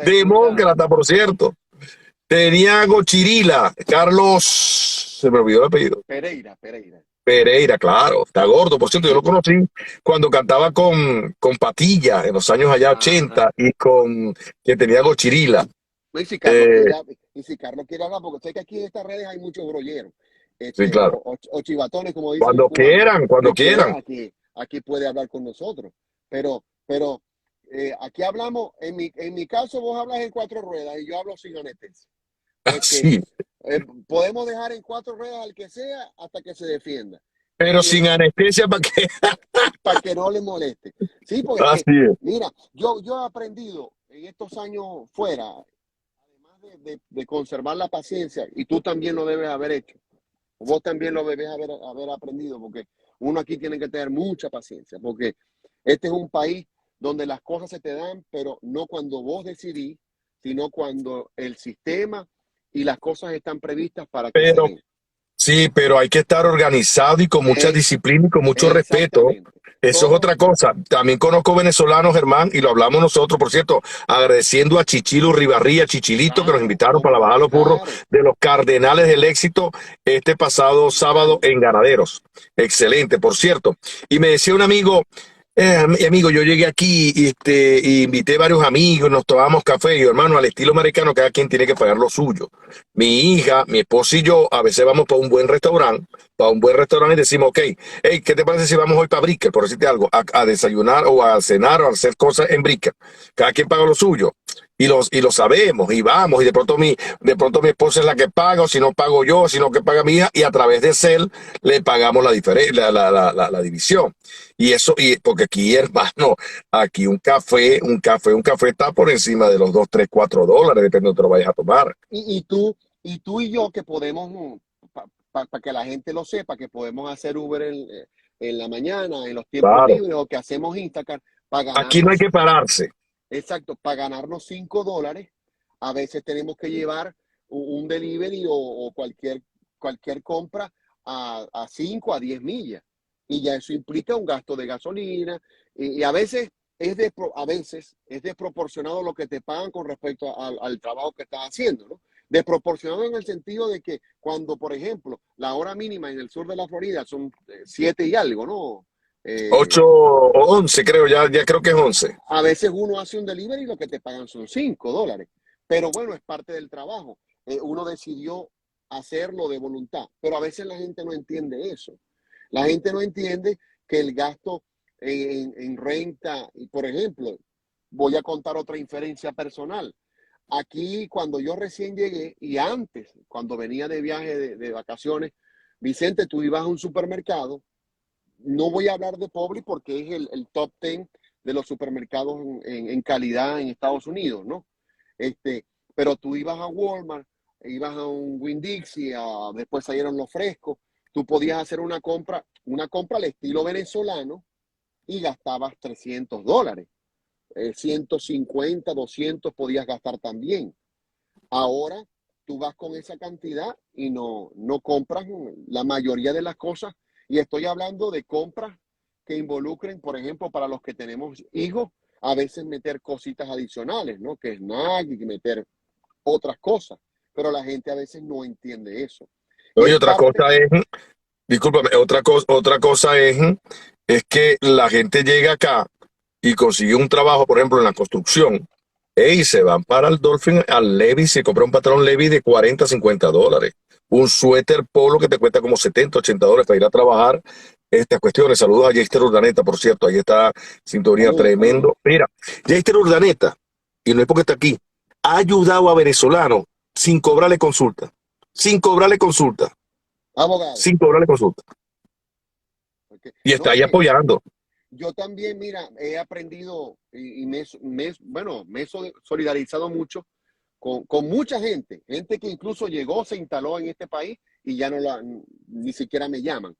Demócrata, por cierto. Tenía Gochirila. Carlos. Se me olvidó el apellido. Pereira, claro. Está gordo. Por cierto, yo lo conocí cuando cantaba con Patilla en los años allá 80 y que tenía Gochirila. No, y si Carlos Eh, quiere, y si Carlos quiere hablar, porque sé que aquí en estas redes hay muchos brolleros, sí, claro. o chivatones, como dicen en cubano, Cuando que quieran, quieran. aquí puede hablar con nosotros. Pero aquí hablamos, en mi caso vos hablas en cuatro ruedas y yo hablo sin anestesia. Porque Sí, podemos dejar en cuatro ruedas al que sea hasta que se defienda. pero Y sin anestesia para que. para que no le moleste. Sí, porque es que, Así es. mira, yo he aprendido en estos años fuera, además de conservar la paciencia, y tú también lo debes haber hecho, vos también lo debes haber aprendido, porque uno aquí tiene que tener mucha paciencia, porque este es un país donde las cosas se te dan, pero no cuando vos decidís, sino cuando el sistema y las cosas están previstas para que se Pero den. sí, pero hay que estar organizado y con mucha Es disciplina y con mucho respeto. exactamente. Eso es Todo, otra cosa. También conozco venezolanos, Germán, y lo hablamos nosotros, por cierto, agradeciendo a Chichilo Rivarría, Chichilito, que nos claro, invitaron para bajar los burros claro. de los Cardenales del Éxito este pasado sábado en Ganaderos. Excelente, por cierto. Y me decía un amigo, mi amigo, yo llegué aquí y invité varios amigos, nos tomamos café, y yo, hermano, al estilo americano, cada quien tiene que pagar lo suyo. Mi hija, mi esposa y yo, a veces vamos para un buen restaurante y decimos, ok, hey, ¿qué te parece si vamos hoy para Bricker, por decirte algo, a desayunar o a cenar o a hacer cosas en Bricker? Cada quien paga lo suyo. Y lo sabemos, y vamos, y de pronto mi esposa es la que paga, o si no pago yo, sino que paga mi hija, y a través de Cel le pagamos la diferencia, la división. Y eso, y porque aquí, hermano, aquí un café está por encima de los 2 3 $4, depende de donde te lo vayas a tomar. Y tú y yo que podemos, para que la gente lo sepa, que podemos hacer Uber en la mañana, en los tiempos Claro. libres, o que hacemos Instacart para Aquí no hay ganarnos, que pararse. exacto, para ganarnos $5, a veces tenemos que llevar un delivery o cualquier compra a 5 a 10 millas. Y ya eso implica un gasto de gasolina. Y a veces es desproporcionado lo que te pagan con respecto al trabajo que estás haciendo, ¿no? Desproporcionado en el sentido de que cuando, por ejemplo, la hora mínima en el sur de la Florida son 7 y algo, ¿no? Eh, 8 o 11 creo, ya creo que es 11. a veces uno hace un delivery y lo que te pagan son $5. Pero bueno, es parte del trabajo. Uno decidió hacerlo de voluntad, pero a veces la gente no entiende eso. La gente no entiende que el gasto en renta, y por ejemplo, voy a contar otra inferencia personal. Aquí, cuando yo recién llegué y antes, cuando venía de viaje de vacaciones, Vicente, tú ibas a un supermercado, no voy a hablar de Publix porque es el top 10 de los supermercados en calidad en Estados Unidos, ¿no? Pero tú ibas a Walmart, ibas a un Winn-Dixie, después salieron los frescos, tú podías hacer una compra al estilo venezolano y gastabas $300. 150, 200 podías gastar también. Ahora tú vas con esa cantidad y no compras la mayoría de las cosas. Y estoy hablando de compras que involucren, por ejemplo, para los que tenemos hijos, a veces meter cositas adicionales, ¿no? Que snack y meter otras cosas. Pero la gente a veces no entiende eso. Y Oye, es otra parte, cosa es, discúlpame, otra cosa es que la gente llega acá y consigue un trabajo, por ejemplo, en la construcción, y se van para el Dolphin, al Levi, se compra un patrón Levi de 40 $50. Un suéter polo que te cuesta como 70 $80 para ir a trabajar. Estas cuestiones. Saludos a Jester Urdaneta, por cierto, ahí está sintonía saludos, saludos, tremendo. Mira, Jester Urdaneta, y no es porque está aquí, ha ayudado a venezolanos sin cobrarle consulta, sin cobrarle consulta, abogado. sin cobrarle consulta. Porque, Y no, está es ahí que apoyando. yo también, mira, he aprendido y bueno, me he solidarizado mucho con mucha gente que incluso llegó, se instaló en este país y ya ni siquiera me llaman,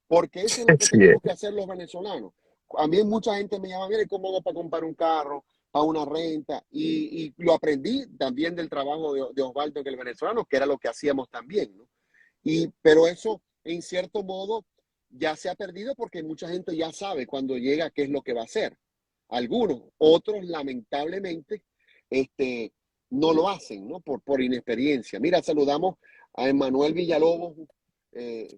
porque eso es lo que Sí, tenemos que hacer los venezolanos. A mí mucha gente me llama, mire, ¿cómo hago para comprar un carro, para una renta? Y lo aprendí también del trabajo de Osvaldo, que el venezolano, que era lo que hacíamos también, ¿no? Pero eso, en cierto modo, ya se ha perdido porque mucha gente ya sabe cuando llega qué es lo que va a hacer. Algunos, otros lamentablemente, este, no lo hacen, ¿no? Por inexperiencia. Mira, saludamos a Emmanuel Villalobos,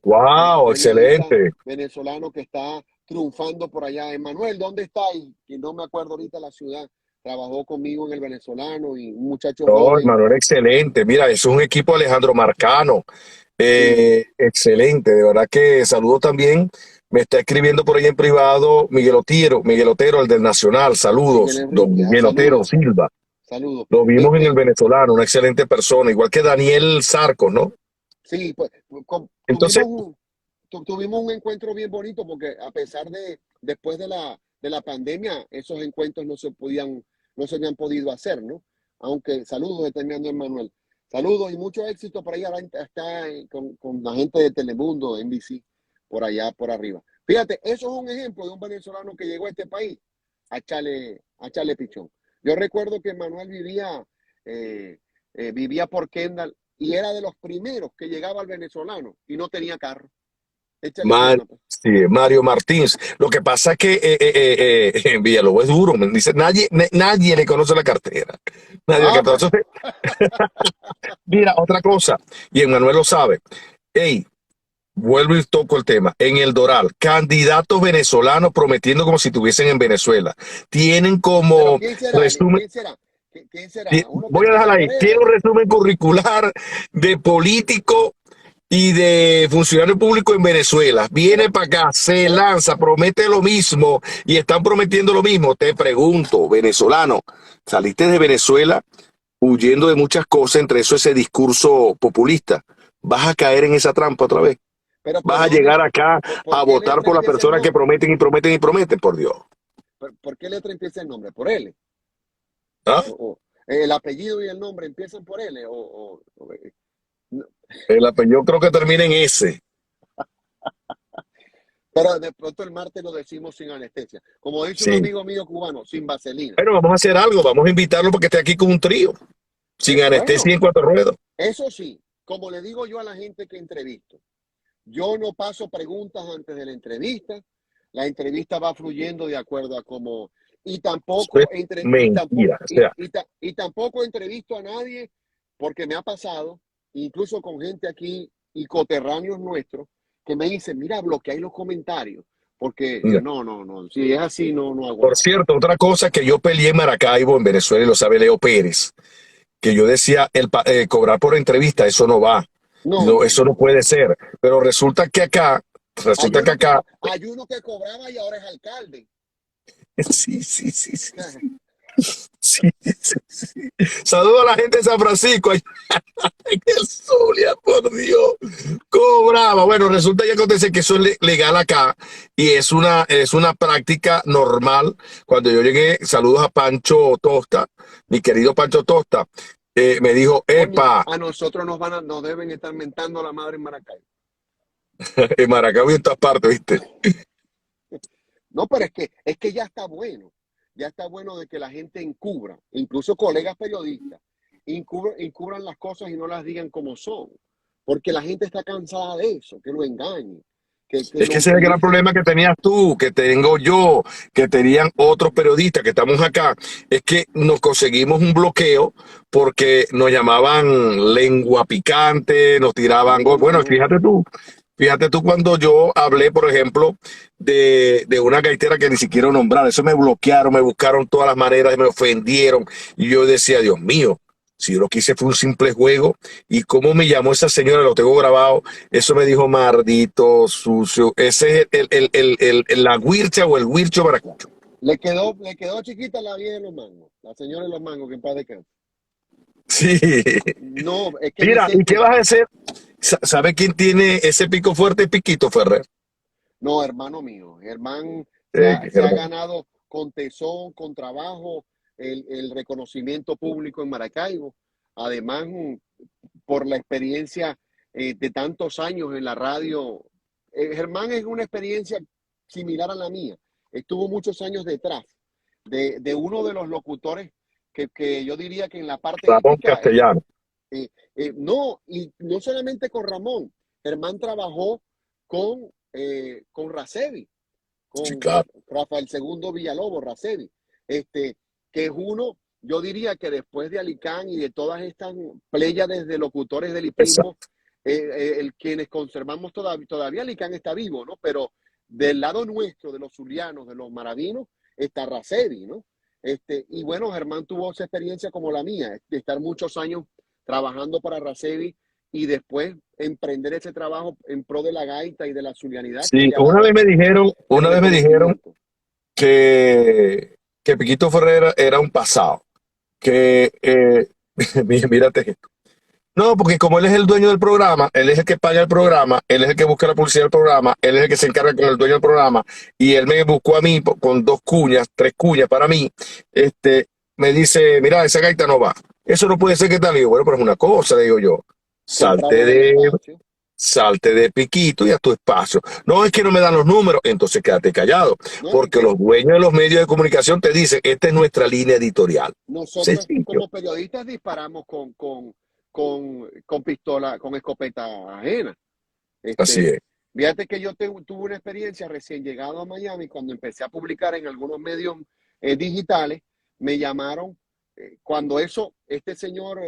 wow, periodista excelente. venezolano que está triunfando por allá. Emmanuel, ¿dónde está? Y no me acuerdo ahorita la ciudad. trabajó conmigo en el Venezolano y un muchacho No, joven. Manuel, excelente. Mira, es un equipo Alejandro Marcano. Sí, Excelente, de verdad que saludo también. Me está escribiendo por ahí en privado Miguel Otero, el del Nacional. Miguel Saludos, don Enrique, Miguel Otero saludos, Silva. saludos. Lo vimos en el Venezolano, una excelente persona, igual que Daniel Sarcos, ¿no? Sí, pues Entonces, tuvimos un encuentro bien bonito porque a pesar después de la pandemia, esos encuentros no se habían podido hacer, ¿no? Aunque saludos, terminando Manuel. Saludos y mucho éxito por ahí. Ahora está con la gente de Telemundo, NBC, por allá, por arriba. Fíjate, eso es un ejemplo de un venezolano que llegó a este país a echarle pichón. Yo recuerdo que Manuel vivía por Kendall y era de los primeros que llegaba al venezolano y no tenía carro. Échale Mar- gana, pues. sí, Mario Martins. Lo que pasa es que en Villalobos es duro, me dice, nadie le conoce la cartera. Nadie le Ah, pues, conoce. Entonces, mira, otra cosa, y Emanuel lo sabe. Hey, vuelvo y toco el tema. En el Doral, candidatos venezolanos prometiendo como si estuviesen en Venezuela. Tienen pero como ¿quién será? resumen, ¿Quién será? ¿Quién será? Uno que voy a dejar empieza ahí, por tiene L. un resumen curricular de político y de funcionario público en Venezuela. Pero, Viene para acá, se pero, lanza, promete lo mismo y están prometiendo lo mismo. Te pregunto, venezolano, saliste de Venezuela huyendo de muchas cosas, entre eso ese discurso populista. ¿Vas a caer en esa trampa otra vez? pero ¿Vas ¿por a dónde? llegar acá ¿Por a qué votar letra por las empieza el personas que nombre? prometen y prometen y prometen? Por Dios. ¿Por qué letra empieza el nombre? ¿Por L? ¿Ah? El apellido y el nombre empiezan por L. No. El apellido creo que termina en S. Pero de pronto el martes lo decimos sin anestesia. Como dice un Sí. amigo mío cubano, sin vaselina. Pero vamos a hacer algo, vamos a invitarlo porque esté aquí con un trío, sin anestesia Bueno, y en cuatro ruedas. eso sí, como le digo yo a la gente que entrevisto, yo no paso preguntas antes de la entrevista va fluyendo de acuerdo a cómo, y Eso es tampoco, mentira. O sea, y tampoco entrevisto a nadie porque me ha pasado, incluso con gente aquí y coterráneos nuestros, que me dicen, mira, bloquea los comentarios, porque yo no. no, si es así, no hago Por nada. cierto, otra cosa que yo peleé en Maracaibo, en Venezuela, y lo sabe Leo Pérez, que yo decía, cobrar por entrevista, eso no va. No, eso no No. puede ser. Pero resulta que acá, Hay uno que cobraba y ahora es alcalde. sí, sí, sí, sí, sí, sí, sí. Saludo a la gente de San Francisco, allá en el Zulia, por Dios. Cobraba. Bueno, resulta y acontece que eso es legal acá y es una práctica normal. Cuando yo llegué, saludos a Pancho Tosta, mi querido Pancho Tosta, me dijo, Coño, epa, a nosotros nos deben estar mentando la madre en Maracay. en Maracaibo y en todas partes, ¿viste? No, pero es que ya está bueno de que la gente encubra, incluso colegas periodistas, encubran las cosas y no las digan como son, porque la gente está cansada de eso, que lo engañen, que Es lo que ese es el gran utilicen. problema que tenías tú, que tengo yo, que tenían otros periodistas que estamos acá. Es que nos conseguimos un bloqueo porque nos llamaban lengua picante, nos tiraban. No, no, Bueno, no. fíjate tú cuando yo hablé, por ejemplo, de una gaitera que ni siquiera nombrar. Eso me bloquearon, me buscaron todas las maneras, me ofendieron. Y yo decía, Dios mío, si yo lo que hice fue un simple juego. ¿Y cómo me llamó esa señora? Lo tengo grabado. Eso me dijo maldito sucio. Ese es la huircha o el huircho maracucho. Le quedó chiquita la vieja de los mangos, la señora de los mangos, que en paz descanse. Sí. No, es que Mira, ¿y qué Vicente, vas a hacer? ¿Sabe quién tiene ese pico fuerte? Piquito Ferrer. no, hermano mío, Germán se ha Hermano. ganado con tesón, con trabajo, el reconocimiento público en Maracaibo. Además, por la experiencia de tantos años en la radio, Germán es una experiencia similar a la mía. Estuvo muchos años detrás de uno de los locutores que yo diría que en la parte Ramón hípica, Castellano. no, y no solamente con Ramón, Germán trabajó con Racevi, Sí, con claro. Rafael Segundo Villalobos, Racevi, que es uno, yo diría que después de Alicán y de todas estas pléyades de locutores del hiprismo, Exacto. quienes conservamos todavía Alicán está vivo, ¿no? Pero del lado nuestro, de los zulianos, de los maravinos, está Racevi, ¿no? Y bueno, Germán tuvo esa experiencia como la mía, de estar muchos años trabajando para Racevi y después emprender ese trabajo en pro de la gaita y de la zulianidad que Sí, hoy ha dado el una vez me dijeron reconocimiento. que Piquito Ferrer era un pasado, que, mírate esto. No, porque como él es el dueño del programa, él es el que paga el programa, él es el que busca la publicidad del programa, él es el que se encarga con el dueño del programa, y él me buscó a mí con dos cuñas, tres cuñas para mí, me dice, mira, esa gaita no va. Eso no puede ser que tal. Y yo, bueno, pero es una cosa, le digo yo, salte Comprarle el de, espacio, salte de Piquito y a tu espacio. No es que no me dan los números, entonces quédate callado, ¿no? Y porque que los dueños de los medios de comunicación te dicen, esta es nuestra línea editorial. nosotros Sencillo, como periodistas disparamos con pistola, con escopeta ajena. así Este, es. Fíjate que yo tuve una experiencia recién llegado a Miami, cuando empecé a publicar en algunos medios digitales, me llamaron, cuando este señor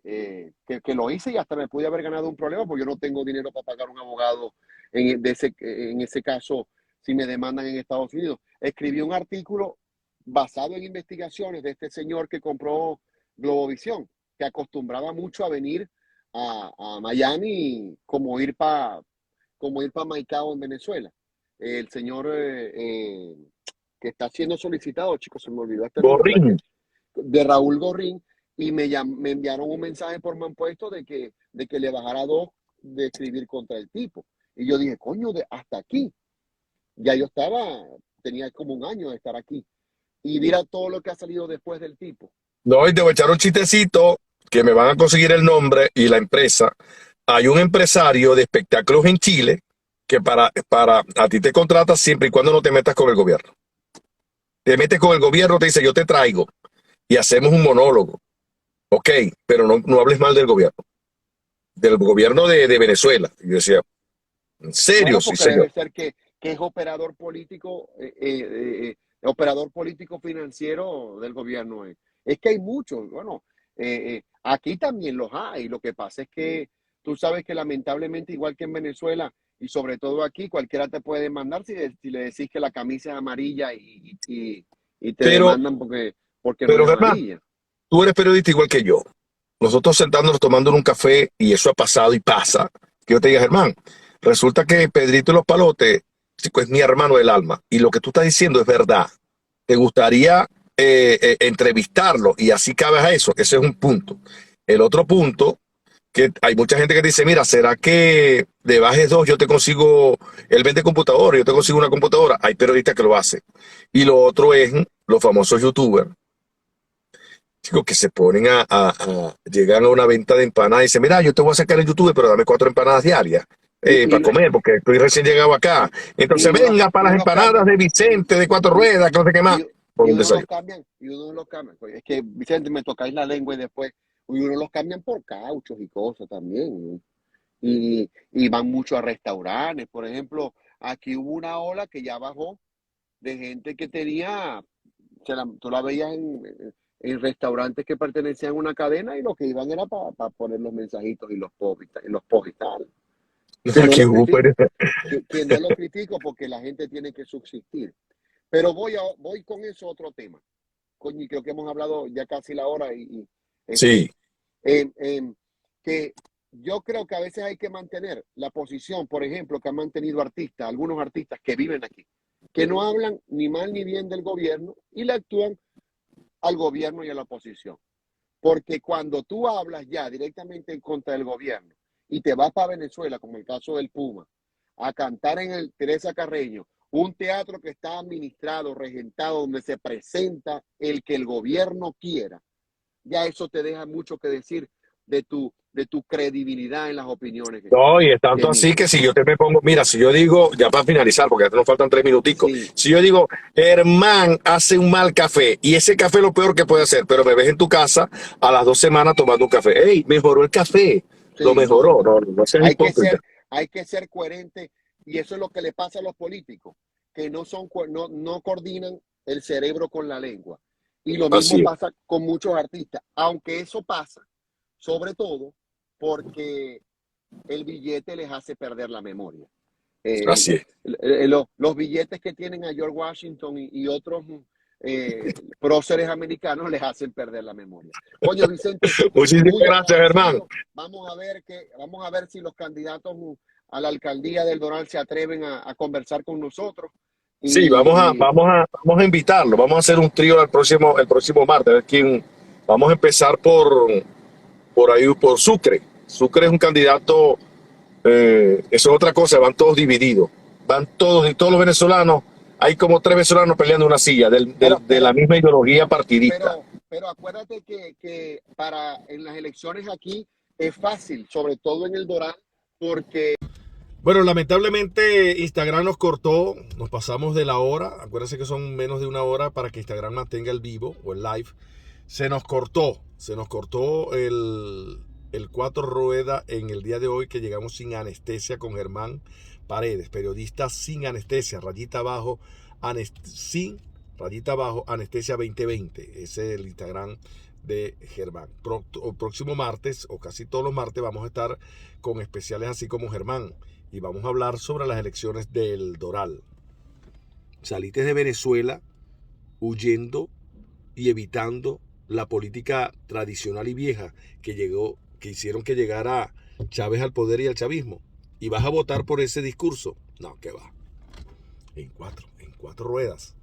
que lo hice y hasta me pude haber ganado un problema, porque yo no tengo dinero para pagar un abogado en ese caso, si me demandan en Estados Unidos. Escribí un artículo basado en investigaciones de este señor que compró Globovisión, que acostumbraba mucho a venir a Miami como ir para Maicao en Venezuela. El señor que está siendo solicitado, chicos, se me olvidó este nombre, Gorrín. de Raúl Gorrín, y me enviaron un mensaje por Manpuesto de que le bajara dos de escribir contra el tipo. Y yo dije, coño, hasta aquí. Ya yo tenía como un año de estar aquí. Y mira todo lo que ha salido después del tipo. No, y te voy a echar un chistecito que me van a conseguir el nombre y la empresa. Hay un empresario de espectáculos en Chile que para a ti te contrata siempre y cuando no te metas con el gobierno. Te metes con el gobierno, te dice yo te traigo y hacemos un monólogo. Ok, pero no hables mal del gobierno de Venezuela. Y yo decía, ¿en serio? Bueno, Sí, porque señor. debe ser que es operador político financiero del gobierno. Es que hay muchos, bueno, aquí también los hay. Lo que pasa es que tú sabes que lamentablemente, igual que en Venezuela, y sobre todo aquí, cualquiera te puede demandar si le decís que la camisa es amarilla y te Pero, demandan porque no pero es Germán, amarilla. tú eres periodista igual que yo. Nosotros sentándonos tomando un café y eso ha pasado y pasa. Que yo te diga, Germán, resulta que Pedrito y los Palotes, chico, es mi hermano del alma. Y lo que tú estás diciendo es verdad. ¿Te gustaría entrevistarlo? Y así cabes a eso. Ese es un punto. El otro punto, que hay mucha gente que dice, mira, ¿será que de Bajes 2 yo te consigo, él vende computadora, yo te consigo una computadora? Hay periodistas que lo hacen. Y lo otro es los famosos youtubers chicos que se ponen llegan a una venta de empanadas y dicen, mira, yo te voy a sacar en YouTube, pero dame 4 empanadas diarias Y, y, para comer, porque estoy recién llegado acá. y Entonces, uno los, venga para y las uno los empanadas cambia. de Vicente, de cuatro Y, ruedas, que no sé qué más, y, por y un uno los desayuno. cambian, y uno los cambia. Pues es que, Vicente, me tocáis la lengua y después, y uno los cambian por cauchos y cosas también. Y van mucho a restaurantes. Por ejemplo, aquí hubo una ola que ya bajó de gente que tenía, tú la veías en restaurantes que pertenecían a una cadena y lo que iban era para poner los mensajitos y los posts y tal. Que no Aquí lo hubo, critico, que no lo critico porque la gente tiene que subsistir. Pero voy con eso a otro tema. Coño, y creo que hemos hablado ya casi la hora este, sí, em, em, que yo creo que a veces hay que mantener la posición, por ejemplo, que han mantenido artistas, algunos artistas que viven aquí, que no hablan ni mal ni bien del gobierno y le actúan al gobierno y a la oposición. Porque cuando tú hablas ya directamente en contra del gobierno y te vas para Venezuela, como el caso del Puma, a cantar en el Teresa Carreño, un teatro que está administrado, regentado, donde se presenta el que el gobierno quiera, ya eso te deja mucho que decir de tu credibilidad en las opiniones no, y es que tanto así que emites. si yo te me pongo, mira, si yo digo, ya para finalizar, porque ya nos faltan 3 minuticos, Sí, si yo digo, Germán hace un mal café, y ese café es lo peor que puede hacer, pero me ves en tu casa a las 2 semanas tomando un café, ¡ey, mejoró el café! Lo sí, no, mejoró, no. no seas Hay que hipócrita. ser, hay que ser coherente y eso es lo que le pasa a los políticos, que no coordinan el cerebro con la lengua. Y lo mismo Así es, pasa con muchos artistas, aunque eso pasa sobre todo porque el billete les hace perder la memoria. así es. Los billetes que tienen a George Washington y otros próceres americanos les hacen perder la memoria. Coño, Vicente, Muchísimas muy gracias, Germán. agradecido. Vamos a ver si los candidatos a la alcaldía del Doral se atreven a conversar con nosotros. Sí, vamos a invitarlo. Vamos a hacer un trío el próximo martes. A ver quién. Vamos a empezar por ahí, por Sucre. Sucre es un candidato. Eso es otra cosa. Van todos divididos. Van todos, y todos los venezolanos. Hay como 3 venezolanos peleando una silla de la misma ideología partidista. Pero acuérdate que en las elecciones aquí es fácil, sobre todo en el Doral, porque... Bueno, lamentablemente Instagram nos cortó, nos pasamos de la hora. Acuérdense que son menos de 1 hora para que Instagram mantenga el vivo o el live. Se nos cortó el 4 rueda en el día de hoy, que llegamos sin anestesia con Germán Paredes, periodista sin anestesia, rayita abajo, rayita abajo, anestesia 2020. Ese es el Instagram de Germán. Próximo martes, o casi todos los martes, vamos a estar con especiales así como Germán. Y vamos a hablar sobre las elecciones del Doral. Saliste de Venezuela huyendo y evitando la política tradicional y vieja que hicieron que llegara Chávez al poder y al chavismo. ¿Y vas a votar por ese discurso? No, que va. En cuatro ruedas.